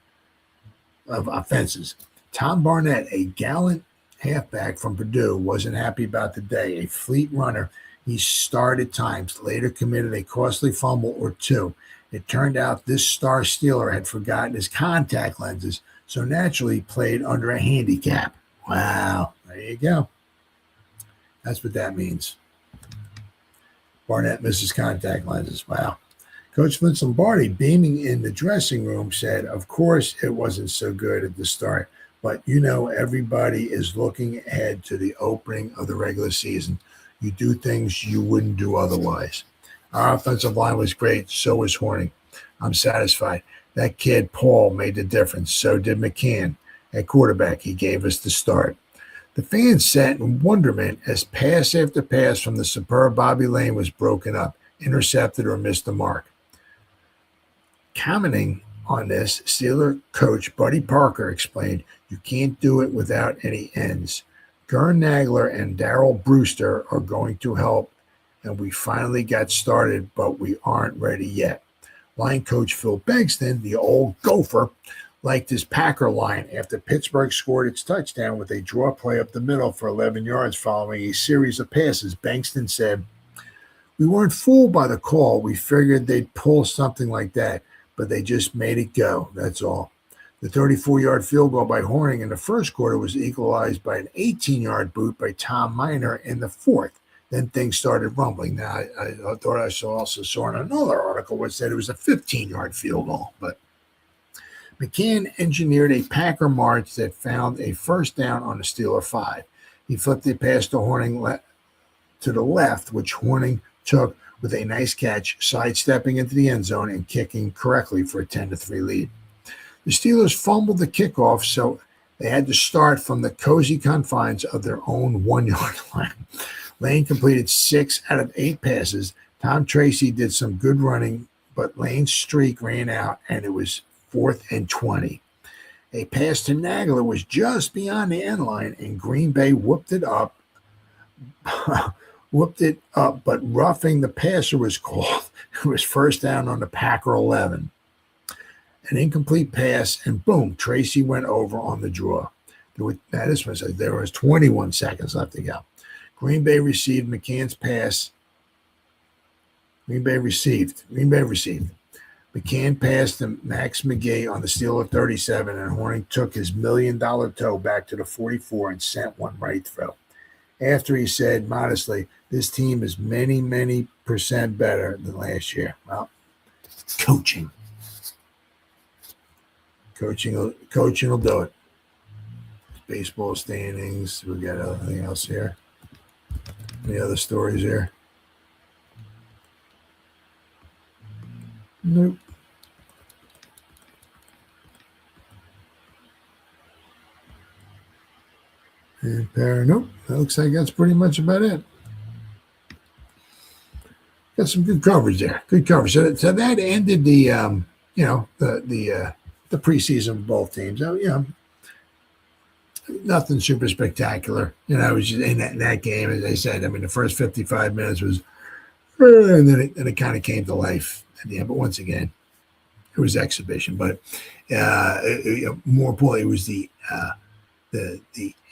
of offenses. Tom Barnett, a gallant halfback from Purdue, wasn't happy about the day. A fleet runner, he started times, later committed a costly fumble or two. It turned out this star stealer had forgotten his contact lenses, so naturally played under a handicap. Wow, there you go. That's what that means. Barnett misses contact lenses. Wow. Coach Vince Lombardi, beaming in the dressing room, said, "Of course it wasn't so good at the start, but everybody is looking ahead to the opening of the regular season. You do things you wouldn't do otherwise. Our offensive line was great, so was Hornung. I'm satisfied. That kid, Paul, made the difference. So did McCann. At quarterback, he gave us the start." The fans sat in wonderment as pass after pass from the superb Bobby Lane was broken up, intercepted, or missed the mark. Commenting on this, Steeler coach Buddy Parker explained, "You can't do it without any ends. Gern Nagler and Darrell Brewster are going to help, and we finally got started, but we aren't ready yet." Line coach Phil Begston, the old Gopher, liked his Packer line after Pittsburgh scored its touchdown with a draw play up the middle for 11 yards following a series of passes. Begston said, "We weren't fooled by the call. We figured they'd pull something like that, but they just made it go. That's all." The 34-yard field goal by Hornung in the first quarter was equalized by an 18-yard boot by Tom Miner in the fourth. Then things started rumbling. Now, I thought I also saw in another article which said it was a 15-yard field goal, but McCann engineered a Packer march that found a first down on the Steeler 5. He flipped a pass to Hornung to the left, which Hornung took with a nice catch, sidestepping into the end zone and kicking correctly for a 10-3 lead. The Steelers fumbled the kickoff, so they had to start from the cozy confines of their own 1-yard line. Lane completed 6 out of 8 passes. Tom Tracy did some good running, but Lane's streak ran out, and it was 4th and 20. A pass to Nagler was just beyond the end line, and Green Bay whooped it up, but roughing the passer was called. It was first down on the Packer 11. An incomplete pass, and boom, Tracy went over on the draw. There was 21 seconds left to go. Green Bay received McCann's pass. Green Bay received. McCann passed to Max McGee on the Steeler 37, and Hornung took his $1 million toe back to the 44 and sent one right through. After he said modestly, "This team is many, many % better than last year." Well, coaching. Coaching will do it. Baseball standings. We got anything else here? Any other stories here? Nope. Nope. That looks like that's pretty much about it. Got some good coverage there. Good coverage. So that ended the preseason of both teams. Nothing super spectacular. I was just in that game, as I said. I mean, the first 55 minutes was, and then it kind of came to life at the end. But once again, It was exhibition, but more importantly, it was the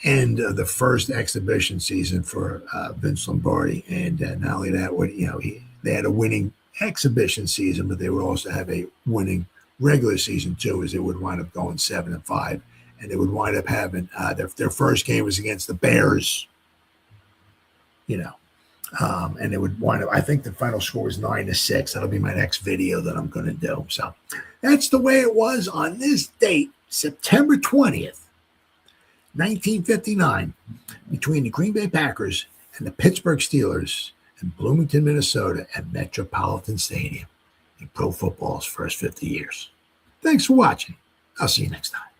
end of the first exhibition season for Vince Lombardi, and not only that, they had a winning exhibition season, but they would also have a winning regular season too, as they would wind up going 7-5, and they would wind up having their first game was against the Bears, and they would wind up. I think the final score was 9-6. That'll be my next video that I'm going to do. So that's the way it was on this date, September 20th, 1959, between the Green Bay Packers and the Pittsburgh Steelers in Bloomington, Minnesota, at Metropolitan Stadium in pro football's first 50 years. Thanks for watching. I'll see you next time.